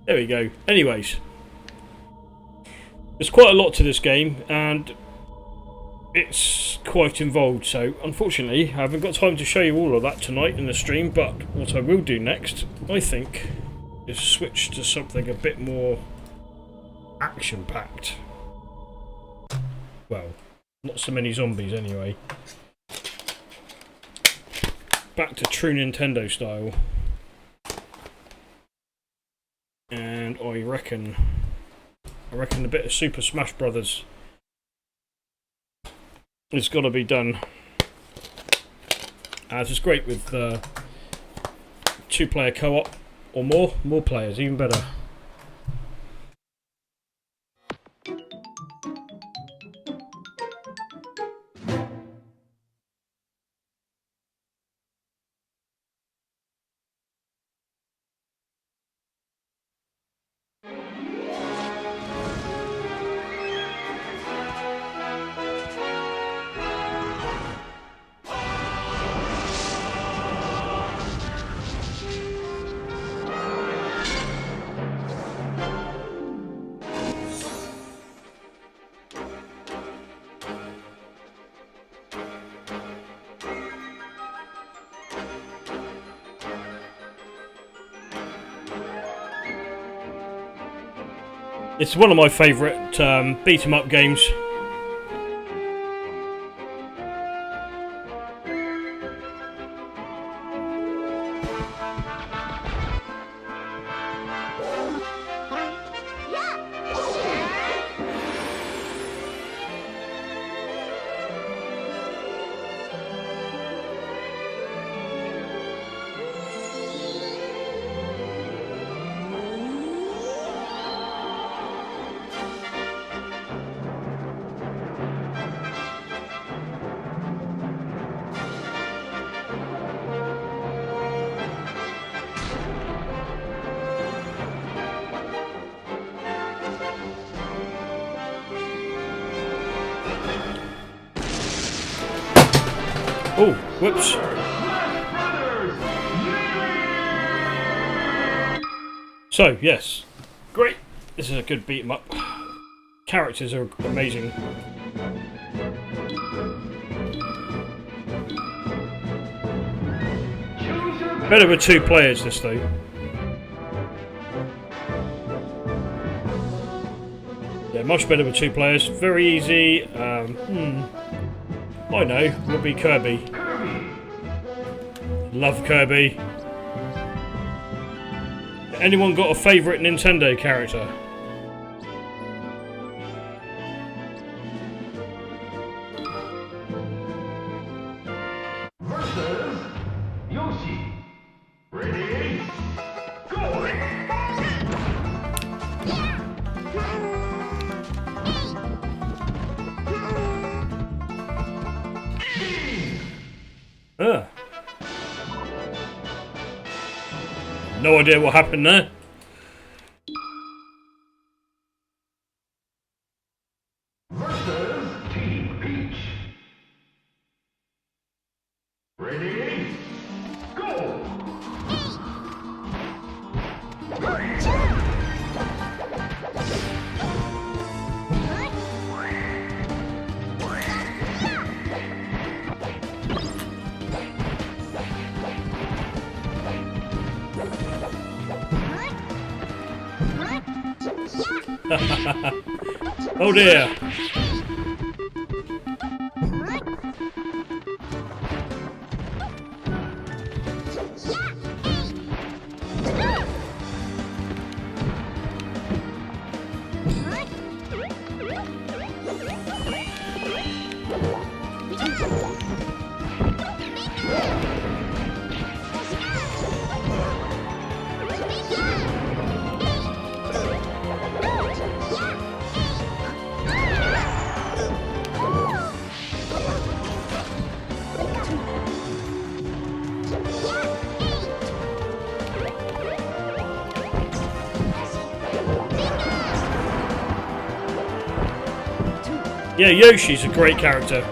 There we go. Anyways, there's quite a lot to this game, and it's quite involved. So, unfortunately, I haven't got time to show you all of that tonight in the stream. But what I will do next, I think, is switch to something a bit more action-packed. Well, not so many zombies anyway. Back to true Nintendo style. And I reckon a bit of Super Smash Brothers has got to be done. As it's great with 2-player co-op or more players, even better. It's one of my favourite beat 'em up games. Oh, whoops. So, yes. Great. This is a good beat 'em up. Characters are amazing. Better with 2 players, this though. Yeah, much better with 2 players. Very easy. I know, would be Kirby. Love Kirby. Anyone got a favourite Nintendo character? Versus Yoshi. Ready? Go! No idea what happened there. Versus Team Peach. Ready? Go! Oh dear. Yeah, Yoshi's a great character.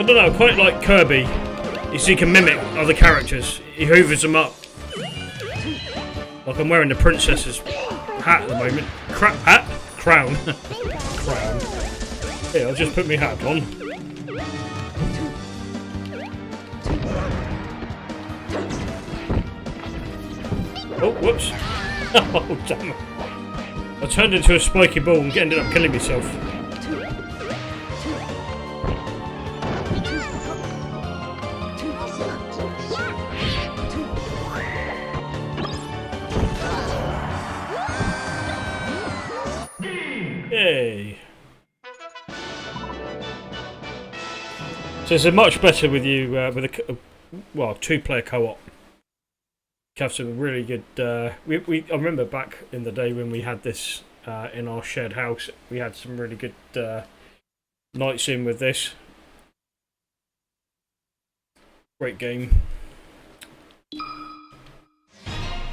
don't know, quite like Kirby. He can mimic other characters. He hoovers them up. Like I'm wearing the princess's hat at the moment. Hat? Crown. Crown. Here, I'll just put my hat on. Oh, whoops. Oh, damn it. I turned into a spiky ball and ended up killing myself. Yay. So it's much better with you, with a, well, 2-player co-op. Have some really good. I remember back in the day when we had this in our shared house. We had some really good nights in with this. Great game.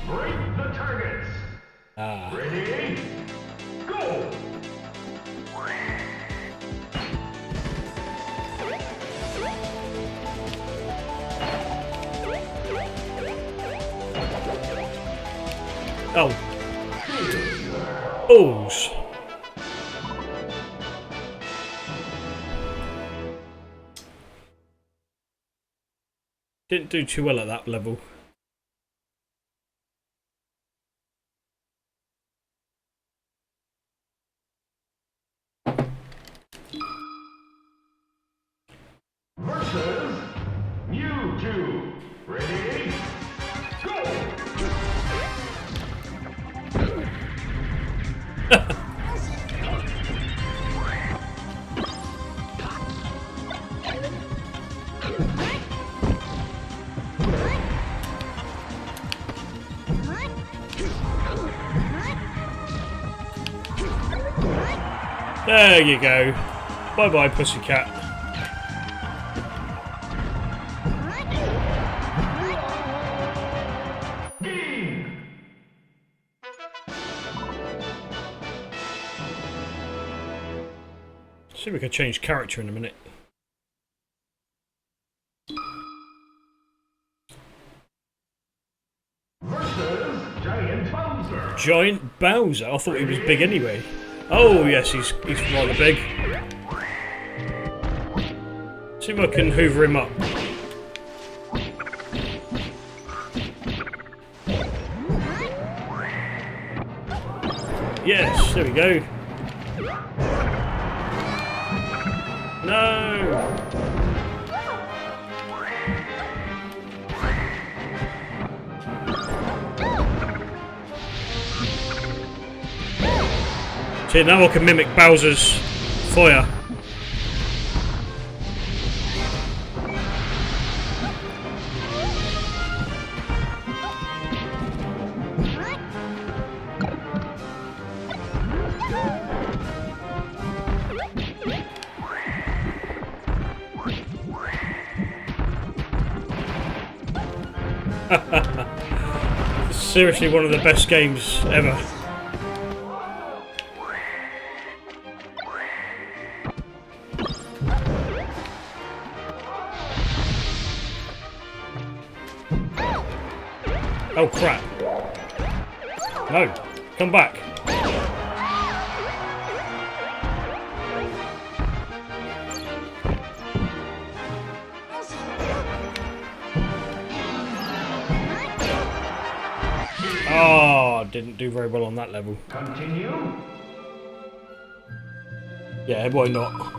Break the targets. Ready? Go! Oh. Balls. Didn't do too well at that level. Versus you two. Ready? Go! There you go. Bye bye, pussycat. See if we can change character in a minute. Versus Giant Bowser. Giant Bowser? I thought he was big anyway. Oh yes, he's rather big. See if I can hoover him up. Yes, there we go. No! See, now I can mimic Bowser's fire. Seriously, one of the best games ever. Oh crap. No, come back. Oh, didn't do very well on that level. Continue. Yeah, why not?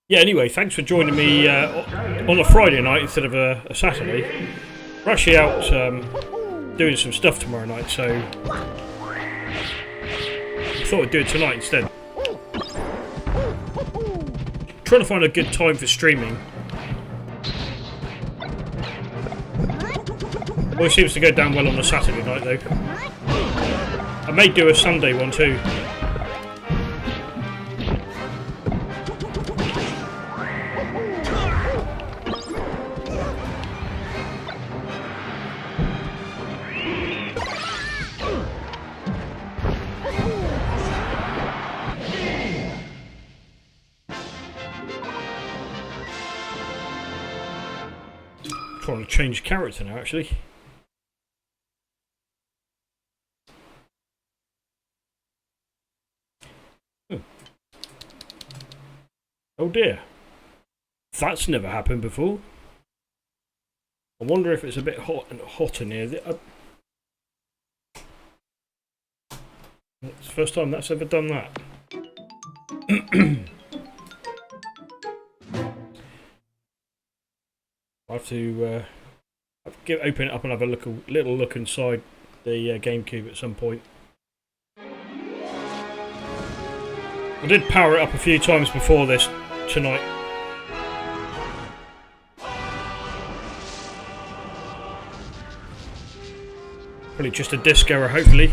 Yeah, anyway, thanks for joining me on a Friday night instead of a Saturday. We're actually out doing some stuff tomorrow night, so I thought I'd do it tonight instead. Trying to find a good time for streaming. Always seems to go down well on a Saturday night though. I may do a Sunday one too. trying to change character now, actually. Oh dear. That's never happened before. I wonder if it's a bit hot in here. It's the first time that's ever done that. I have to open it up and have a little look inside the GameCube at some point. I did power it up a few times before this tonight. Probably just a disc error, hopefully.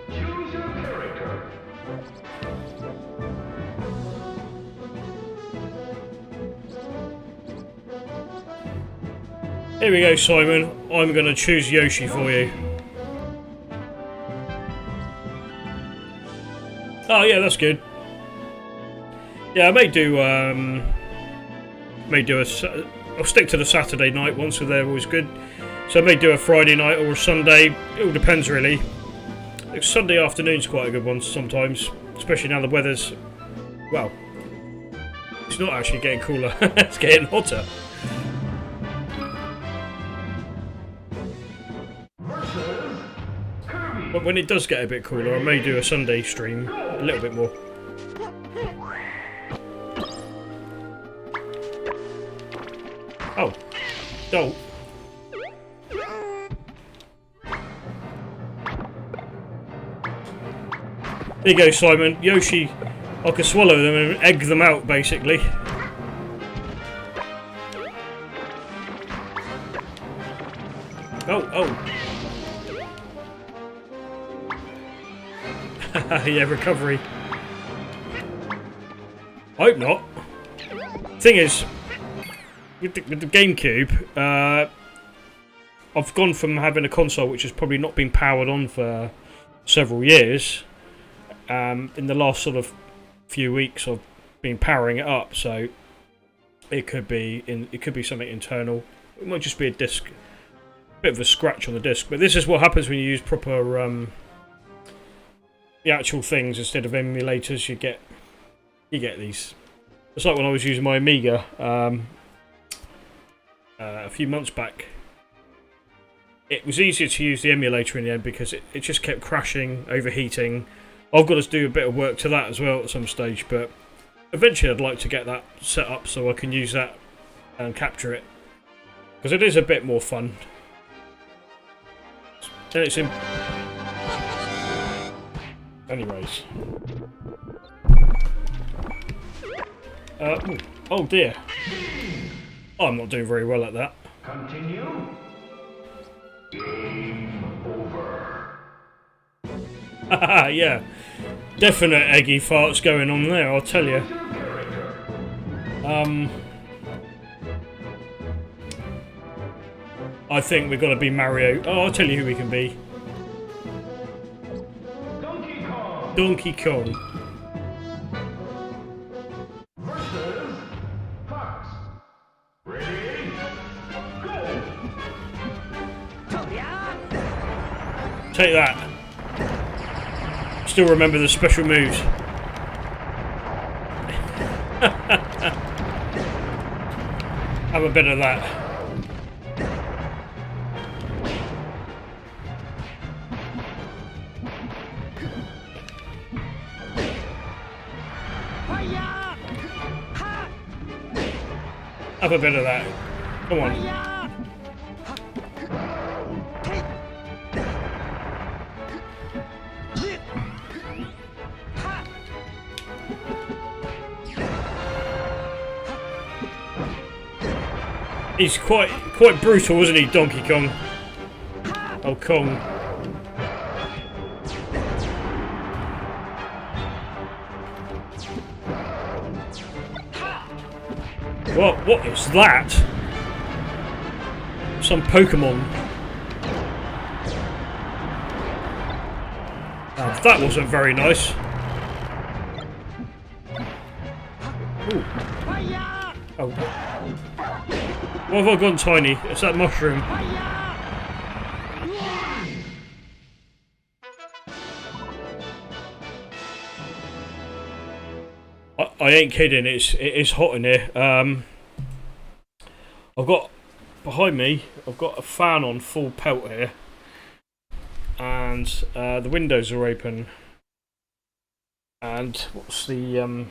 Choose your character. Here we go, Simon. I'm going to choose Yoshi for you. Oh yeah, that's good. Yeah, I may do I'll stick to the Saturday night ones, so they're always good. So I may do a Friday night or a Sunday. It all depends, really. Sunday afternoon's quite a good one sometimes, especially now the weather's, well, it's not actually getting cooler. It's getting hotter. But when it does get a bit cooler, I may do a Sunday stream a little bit more. Oh. Oh. There you go, Simon. Yoshi, I can swallow them and egg them out, basically. Oh, oh. Yeah, recovery. I hope not. Thing is, with the GameCube, I've gone from having a console which has probably not been powered on for several years. In the last sort of few weeks, I've been powering it up, so it could be something internal. It might just be a disc, bit of a scratch on the disc. But this is what happens when you use proper the actual things instead of emulators. You get these. It's like when I was using my Amiga a few months back. It was easier to use the emulator in the end because it just kept crashing, overheating. I've got to do a bit of work to that as well at some stage, but eventually I'd like to get that set up so I can use that and capture it, because it is a bit more fun. And it's in. Anyways. Oh dear. I'm not doing very well at that. Continue. Game over. Haha, yeah. Definite eggy farts going on there, I'll tell you. I think we've got to be Mario. Oh, I'll tell you who we can be. Donkey Kong. Donkey Kong. Versus Fox. Ready? Go. Take that. Still remember the special moves. Have a bit of that. Have a bit of that. Come on. He's quite brutal, isn't he, Donkey Kong? Oh, Kong. What is that? some Pokemon. That wasn't very nice. Ooh. Oh. What have I gone, Tiny? It's that mushroom. I ain't kidding. It is hot in here. I've got behind me. I've got a fan on full pelt here, and the windows are open. And what's the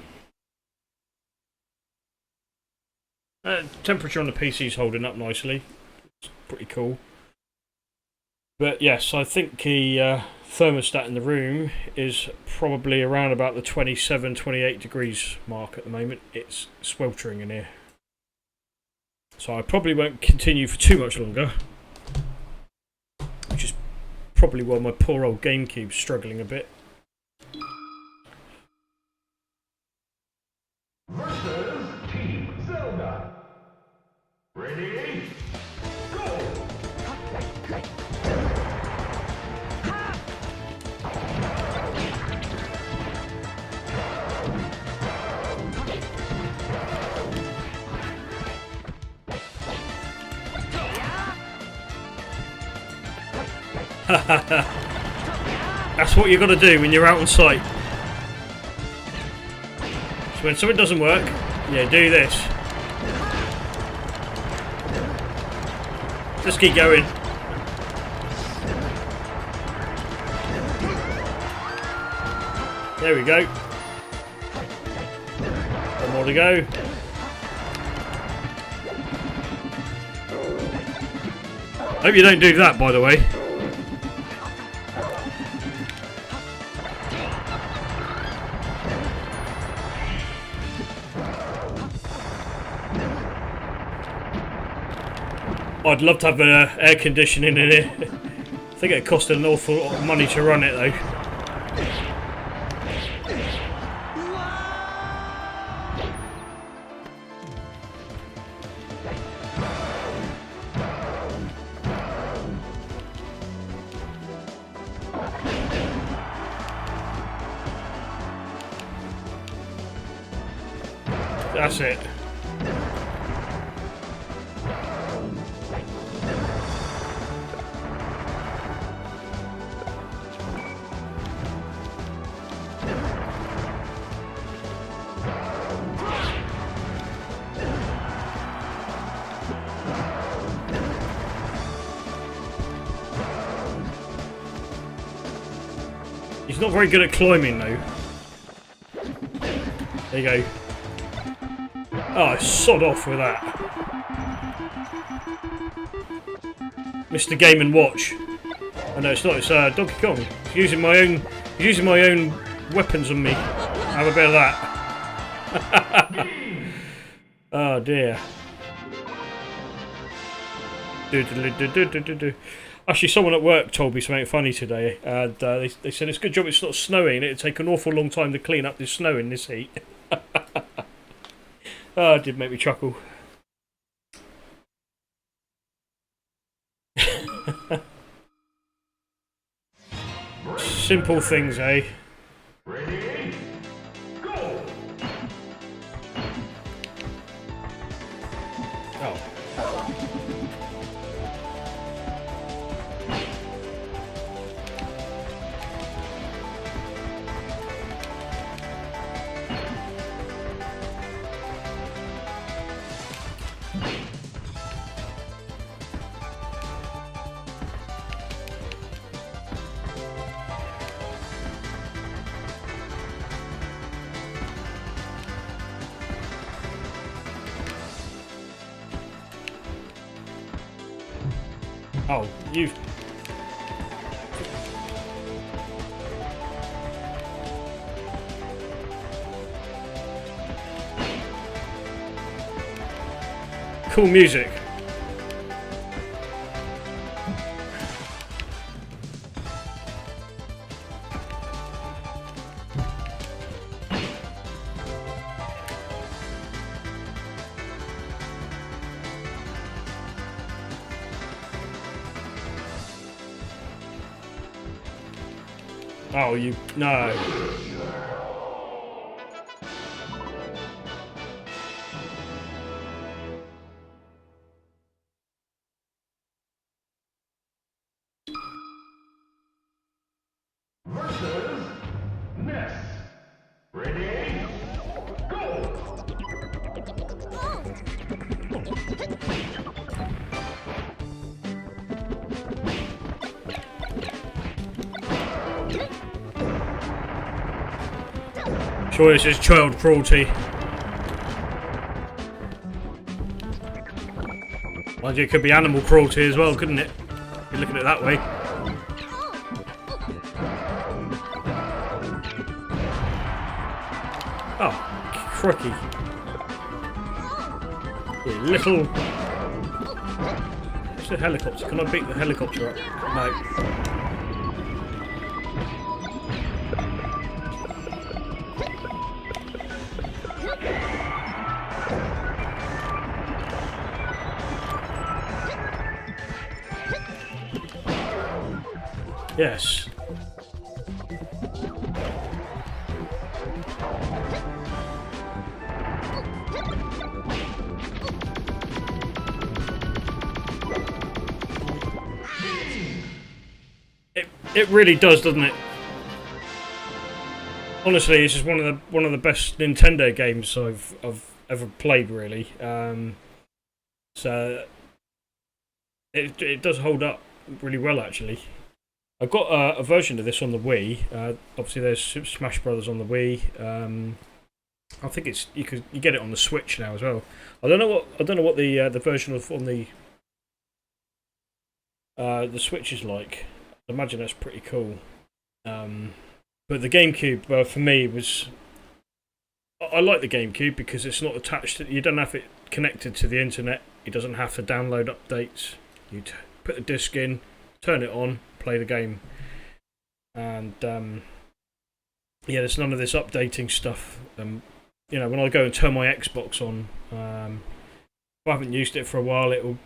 temperature on the PC's holding up nicely. It's pretty cool. But yes, I think the thermostat in the room is probably around about the 27, 28 degrees mark at the moment. It's sweltering in here. So I probably won't continue for too much longer. Which is probably why my poor old Gamecube's struggling a bit. Versus Team Zelda. Ready? Go! That's what you got to do when you're out on site. So when something doesn't work, yeah, do this. Just keep going. There we go. One more to go. Hope you don't do that, by the way. I'd love to have air conditioning in here. I think it costed an awful lot of money to run it though. That's it. He's not very good at climbing though. There you go. Oh, sod off with that. Mr. Game & Watch. Oh no, it's not, it's Donkey Kong. He's using my own weapons on me. Have a bit of that. Oh dear. Actually, someone at work told me something funny today, and they said it's a good job it's not snowing. It'd take an awful long time to clean up this snow in this heat. Oh, it did make me chuckle. Simple things, eh? Ready? Go! Oh. Oh, you... Cool music. Oh, you... No. Versus Ness. Ready? Go! Sure, this is child cruelty. Mind you, it could be animal cruelty as well, couldn't it? If you look at it that way. Oh, crikey. You little... What's the helicopter? Can I beat the helicopter up? No. Yes. It really does, doesn't it? Honestly, it's just one of the best Nintendo games I've ever played, really. So it does hold up really well, actually. I've got a version of this on the Wii. Obviously, there's Super Smash Brothers on the Wii. I think it's you get it on the Switch now as well. I don't know what the version of on the Switch is like. I imagine that's pretty cool. But the GameCube for me was. I like the GameCube because it's not attached. You don't have it connected to the internet. It doesn't have to download updates. You put the disc in, turn it on, play the game, and yeah, there's none of this updating stuff. You know, when I go and turn my Xbox on, if I haven't used it for a while, it'll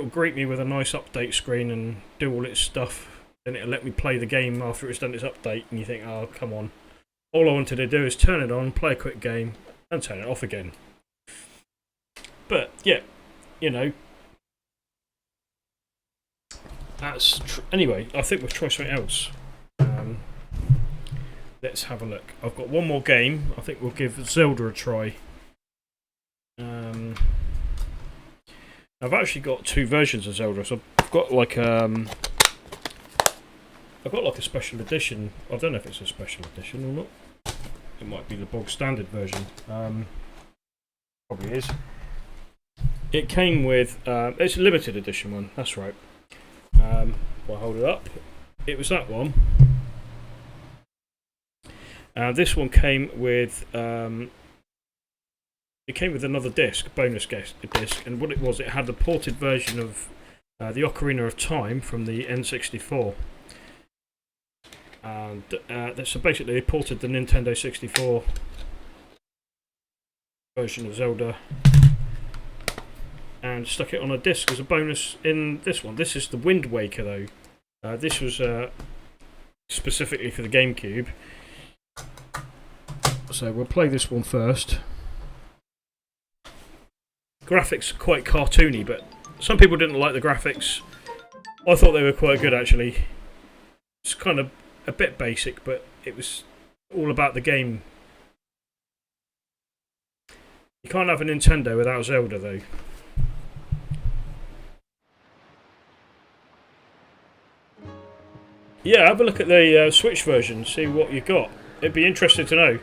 greet me with a nice update screen and do all its stuff. Then it'll let me play the game after it's done its update, and you think, oh, come on. All I wanted to do is turn it on, play a quick game, and turn it off again. But yeah, you know. That's anyway, I think we'll try something else. Let's have a look. I've got one more game. I think we'll give Zelda a try. I've actually got two versions of Zelda. So I've got like a special edition. I don't know if it's a special edition or not. It might be the bog standard version. Probably is. It came with it's a limited edition one. That's right. I'll hold it up. It was that one. This one came with it came with another disc, bonus disc, and what it was, it had the ported version of the Ocarina of Time from the N64. And so basically, they ported the Nintendo 64 version of Zelda and stuck it on a disc as a bonus in this one. This is the Wind Waker, though. This was specifically for the GameCube. So we'll play this one first. Graphics are quite cartoony, but some people didn't like the graphics. I thought they were quite good, actually. It's kind of a bit basic, but it was all about the game. You can't have a Nintendo without Zelda, though. Yeah, have a look at the Switch version, see what you got. It'd be interesting to know.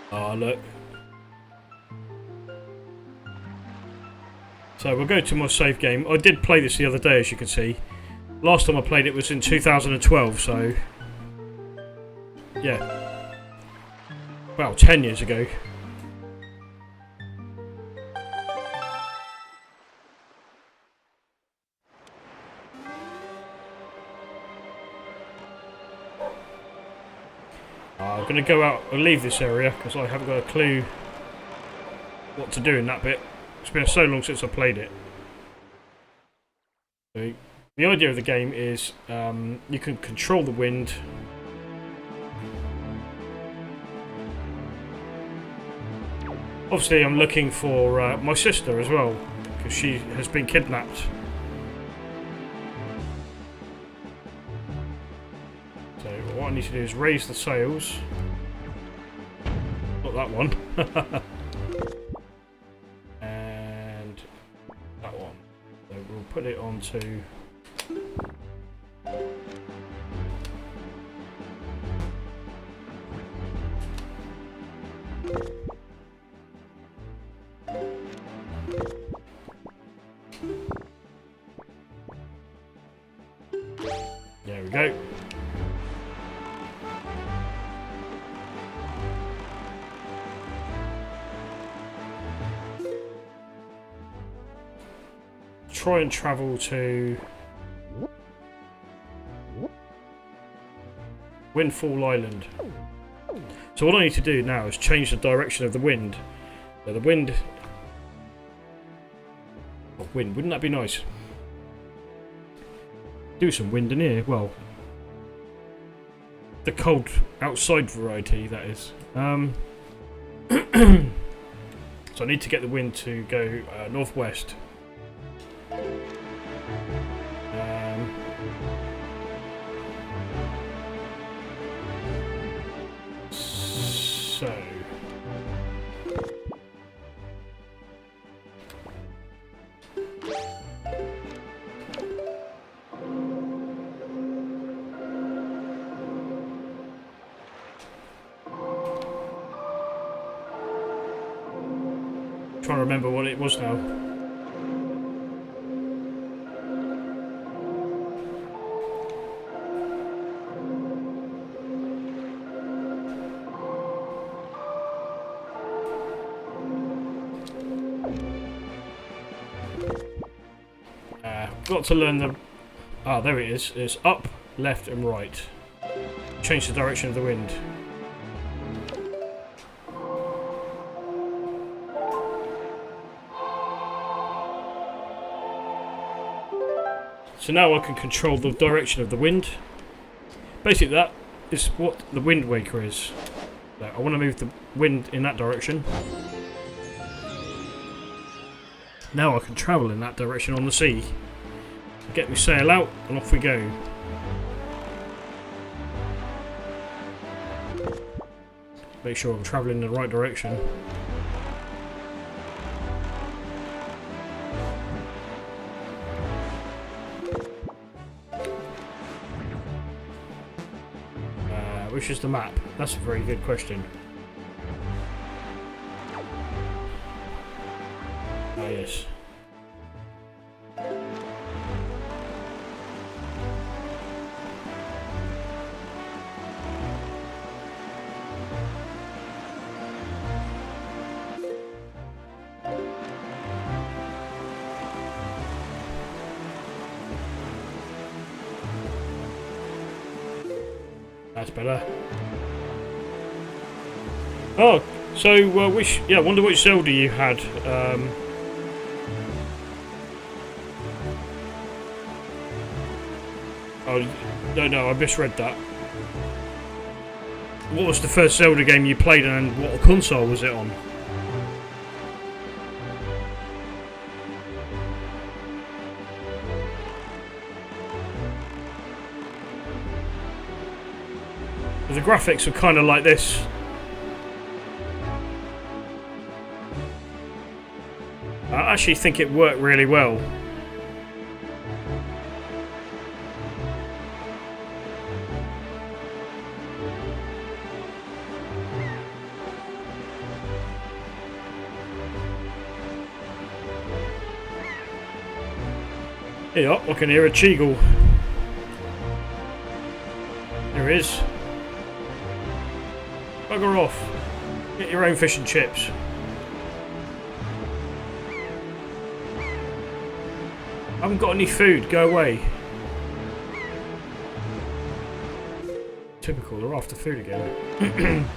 Oh, look. So we'll go to my save game. I did play this the other day, as you can see. Last time I played it was in 2012, so... yeah. Well, 10 years ago. I'm going to go out and leave this area because I haven't got a clue what to do in that bit. It's been so long since I played it. So, the idea of the game is you can control the wind. Obviously I'm looking for my sister as well, because she has been kidnapped. So what I need to do is raise the sails. Not that one. And that one. So we'll put it onto... There we go. Try and travel to Windfall Island. So what I need to do now is change the direction of the wind. So the wind... Oh, wind, wouldn't that be nice? Do some wind in here, well, the cold outside variety, that is. So I need to get the wind to go northwest. So trying to remember what it was now. Got to learn the... Ah, there it is. It's up, left and right. Change the direction of the wind. So now I can control the direction of the wind. Basically that is what the Wind Waker is. So I want to move the wind in that direction. Now I can travel in that direction on the sea. Get my sail out and off we go. Make sure I'm travelling in the right direction. Which is the map? That's a very good question. Ah, yes. That's better. Oh, so which? Yeah, I wonder which Zelda you had. Oh, no, I misread that. What was the first Zelda game you played, and what console was it on? The graphics were kind of like this. I actually think it worked really well. Yeah, I can hear a Cheagle. There he is. Bugger off. Get your own fish and chips. I haven't got any food. Go away. typical, they're after food again.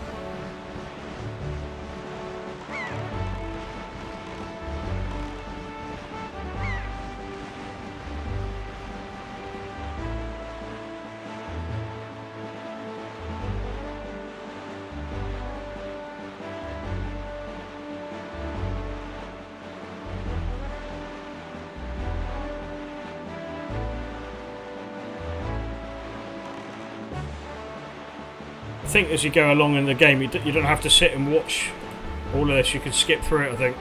I think as you go along in the game, you don't have to sit and watch all of this. You can skip through it, I think.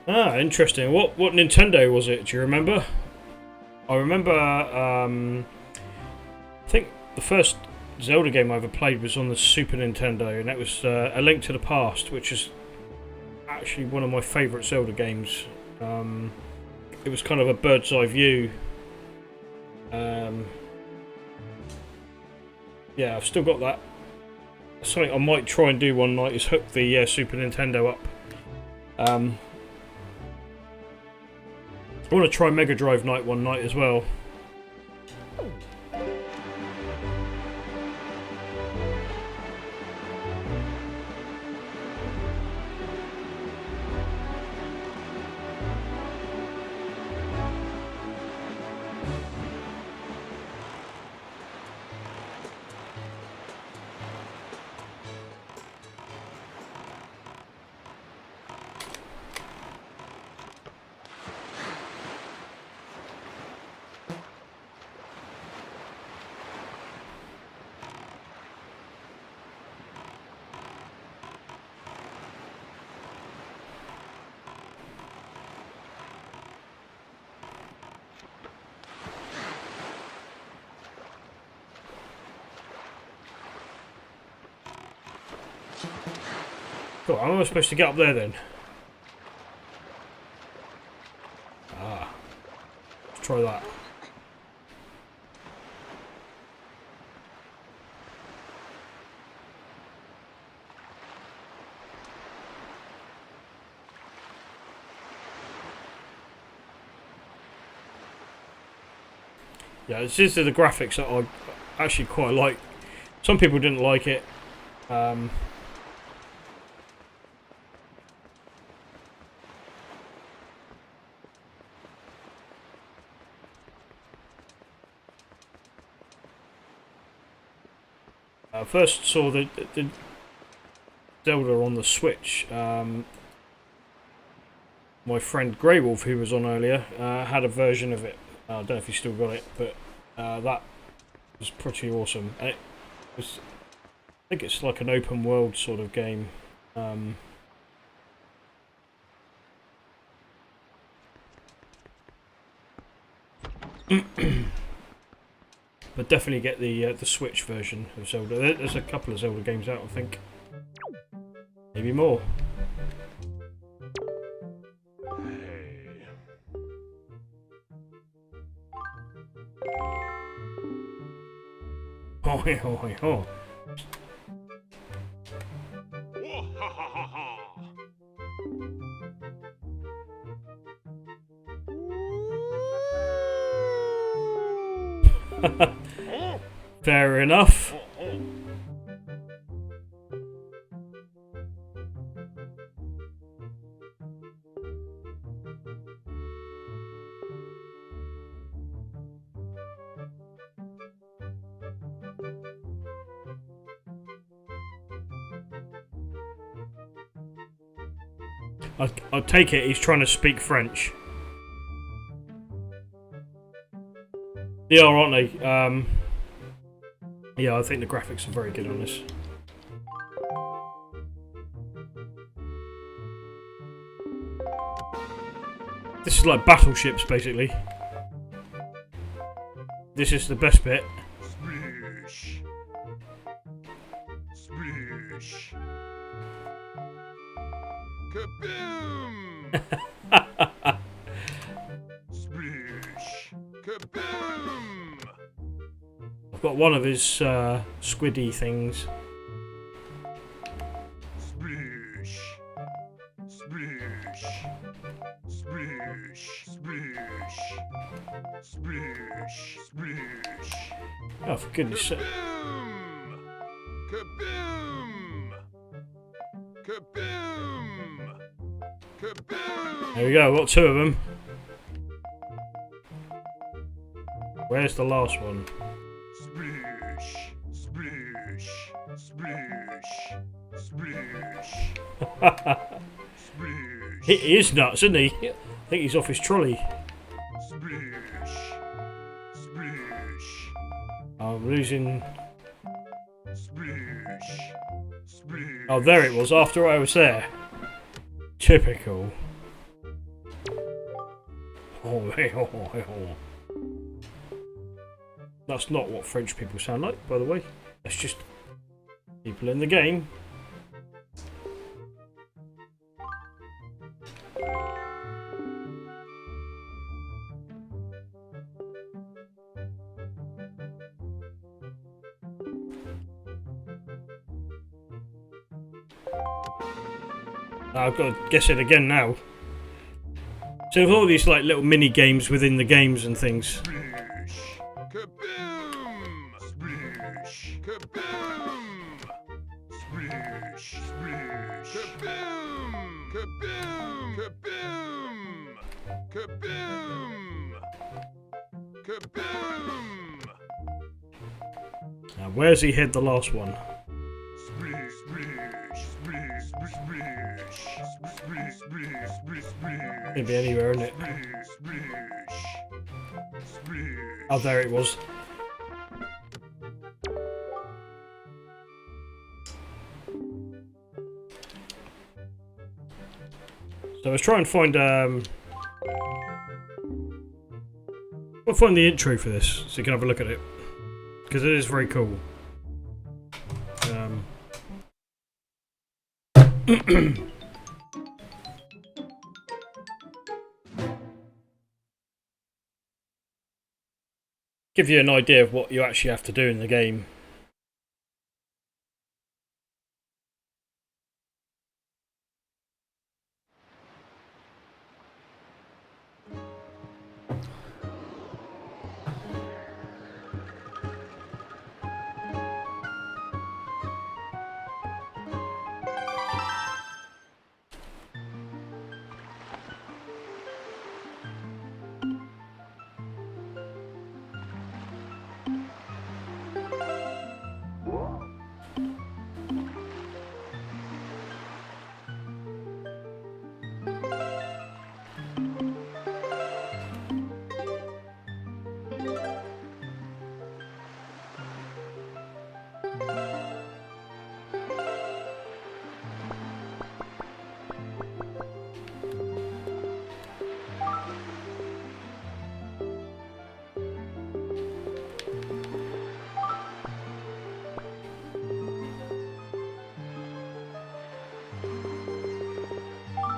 Ah, interesting. What Nintendo was it? Do you remember? I remember. I think the first Zelda game I ever played was on the Super Nintendo, and that was A Link to the Past, which is actually one of my favourite Zelda games. It was kind of a bird's eye view. Yeah, I've still got that. Something I might try and do one night is hook the Super Nintendo up. I want to try Mega Drive night one night as well. Cool, how am I supposed to get up there then? Ah. Let's try that. Yeah, this is the graphics that I actually quite like. Some people didn't like it. I first saw the Zelda on the Switch. My friend Grey Wolf, who was on earlier, had a version of it. I don't know if he still got it, but that was pretty awesome. And it was, I think it's like an open world sort of game. But definitely get the Switch version of Zelda. There's a couple of Zelda games out, I think. Maybe more. Oh, oh, oh. Fair enough. I take it he's trying to speak French. They are, aren't they? Yeah, I think the graphics are very good on this. This is like battleships, basically. This is the best bit. Splish. Splish. Kaboom! Splish. Kaboom! I've got one of his squiddy things. Splish. Splish. Splish. Oh, for goodness sake. Kaboom! Kaboom! Kaboom! There we go, got two of them. Where's the last one? Splish. Splish. Splish. Splish. Splish. He is nuts, isn't he? I think he's off his trolley. Splish. Splish. I'm losing. Splish. Splish. Oh, there it was, after I was there. Typical. That's not what French people sound like, by the way. That's just people in the game. I've got to guess it again now. So with all these like little mini games within the games and things. Kaboom! Splish! Kaboom! Splish! Splish! Kaboom! Kaboom! Kaboom! Kaboom! Kaboom! Now where's he hid the last one? Splish! Splish! Splish! Splish! Splish! Splish! Splish! Splish! Could be anywhere, isn't it? Oh, there it was. So let's try and find we'll find the intro for this so you can have a look at it, because it is very cool. Give you an idea of what you actually have to do in the game.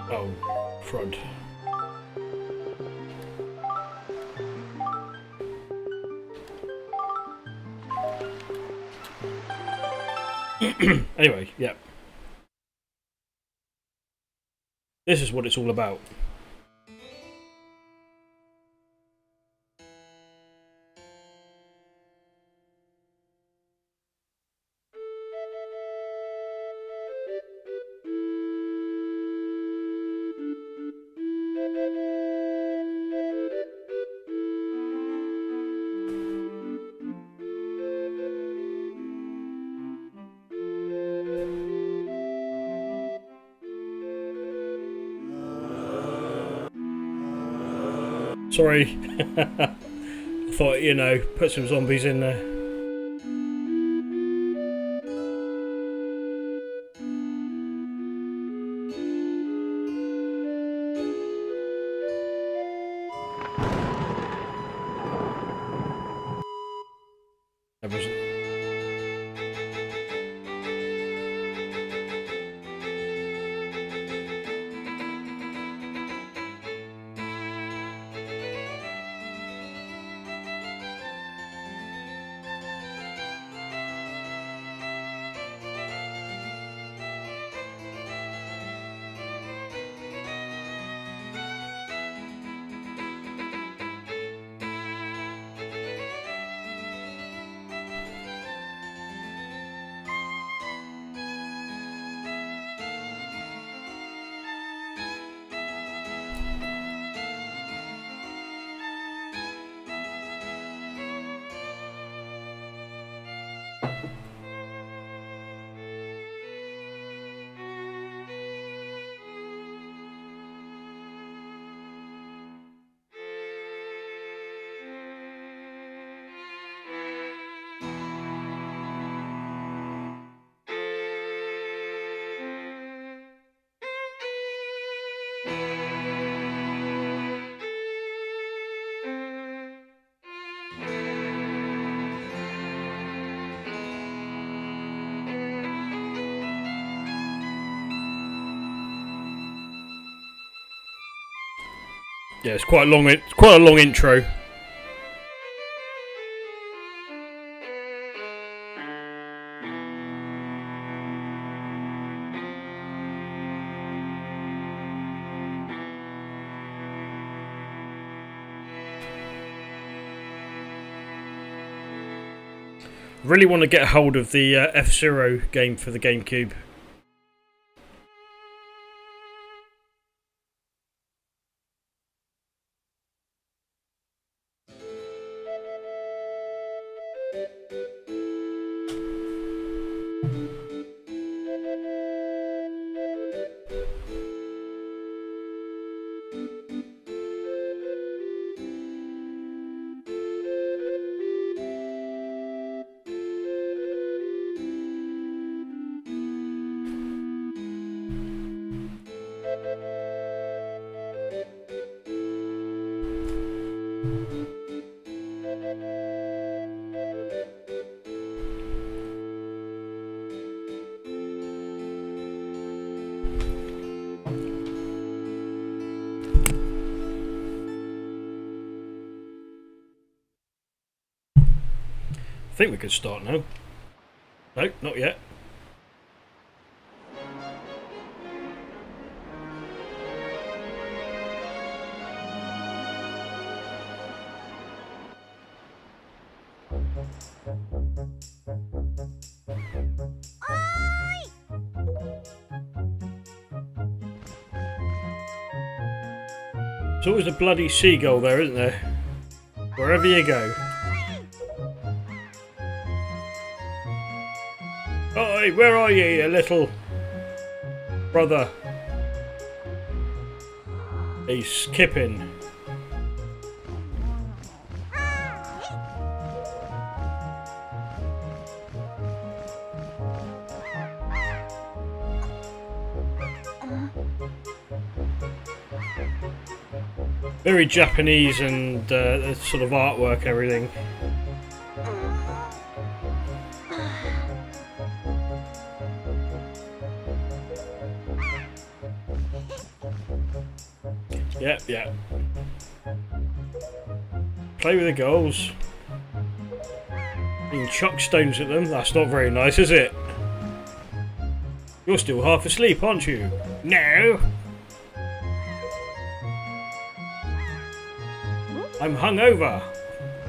Oh, crud. Anyway, yeah. This is what it's all about. Sorry. I thought, you know, put some zombies in there. That wasn't. Yeah, it's quite a long. It's quite a long intro. Really want to get a hold of the F-Zero game for the GameCube. I think we could start now. No, not yet. There's always a bloody seagull there, isn't there? Wherever you go. Oi, where are you, you little brother? He's skipping. Very Japanese and sort of artwork, everything. Yeah, yeah. Play with the goals. You can chuck stones at them. That's not very nice, is it? You're still half asleep, aren't you? No. I'm hungover.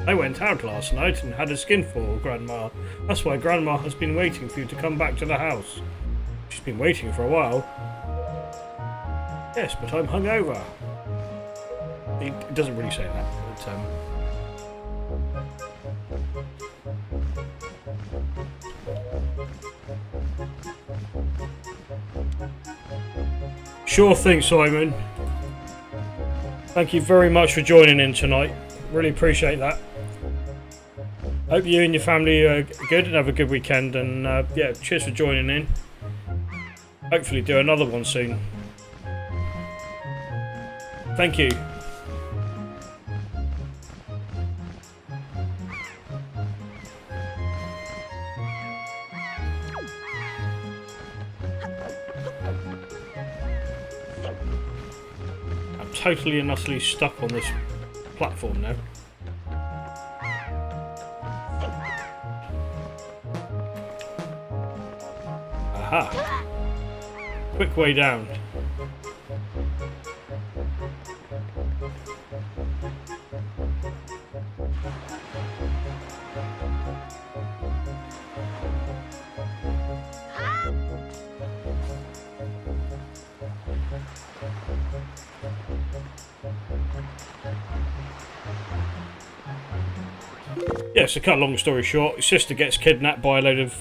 I went out last night and had a skinful, Grandma. That's why Grandma has been waiting for you to come back to the house. She's been waiting for a while. Yes, but I'm hungover. It doesn't really say that, but Sure thing, Simon. Thank you very much for joining in tonight. Really appreciate that. Hope you and your family are good and have a good weekend. And yeah, cheers for joining in. Hopefully do another one soon. Thank you. I'm totally and utterly stuck on this platform now. Aha! Quick way down. Yes, to cut a long story short, his sister gets kidnapped by a load of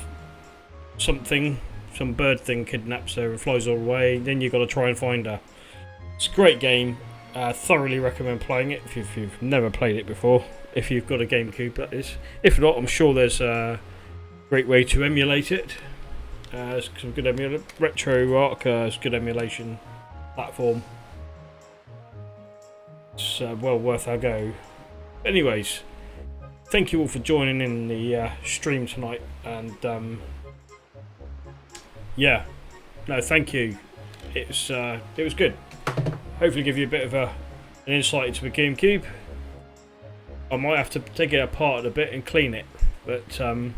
something. Some bird thing kidnaps her and flies all away. Then you've got to try and find her. It's a great game. Thoroughly recommend playing it if you've never played it before. If you've got a GameCube, that is. If not, I'm sure there's a great way to emulate it. It's some good RetroArch. It's good emulation platform. It's well worth our go. Anyways, thank you all for joining in the stream tonight, and yeah, no, thank you. It was good. Hopefully, give you a bit of a an insight into the GameCube. I might have to take it apart a bit and clean it, but I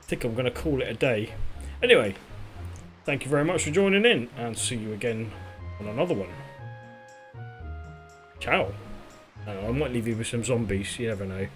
think I'm going to call it a day. Anyway, thank you very much for joining in, and see you again on another one. Ciao. I might leave you with some zombies, you never know.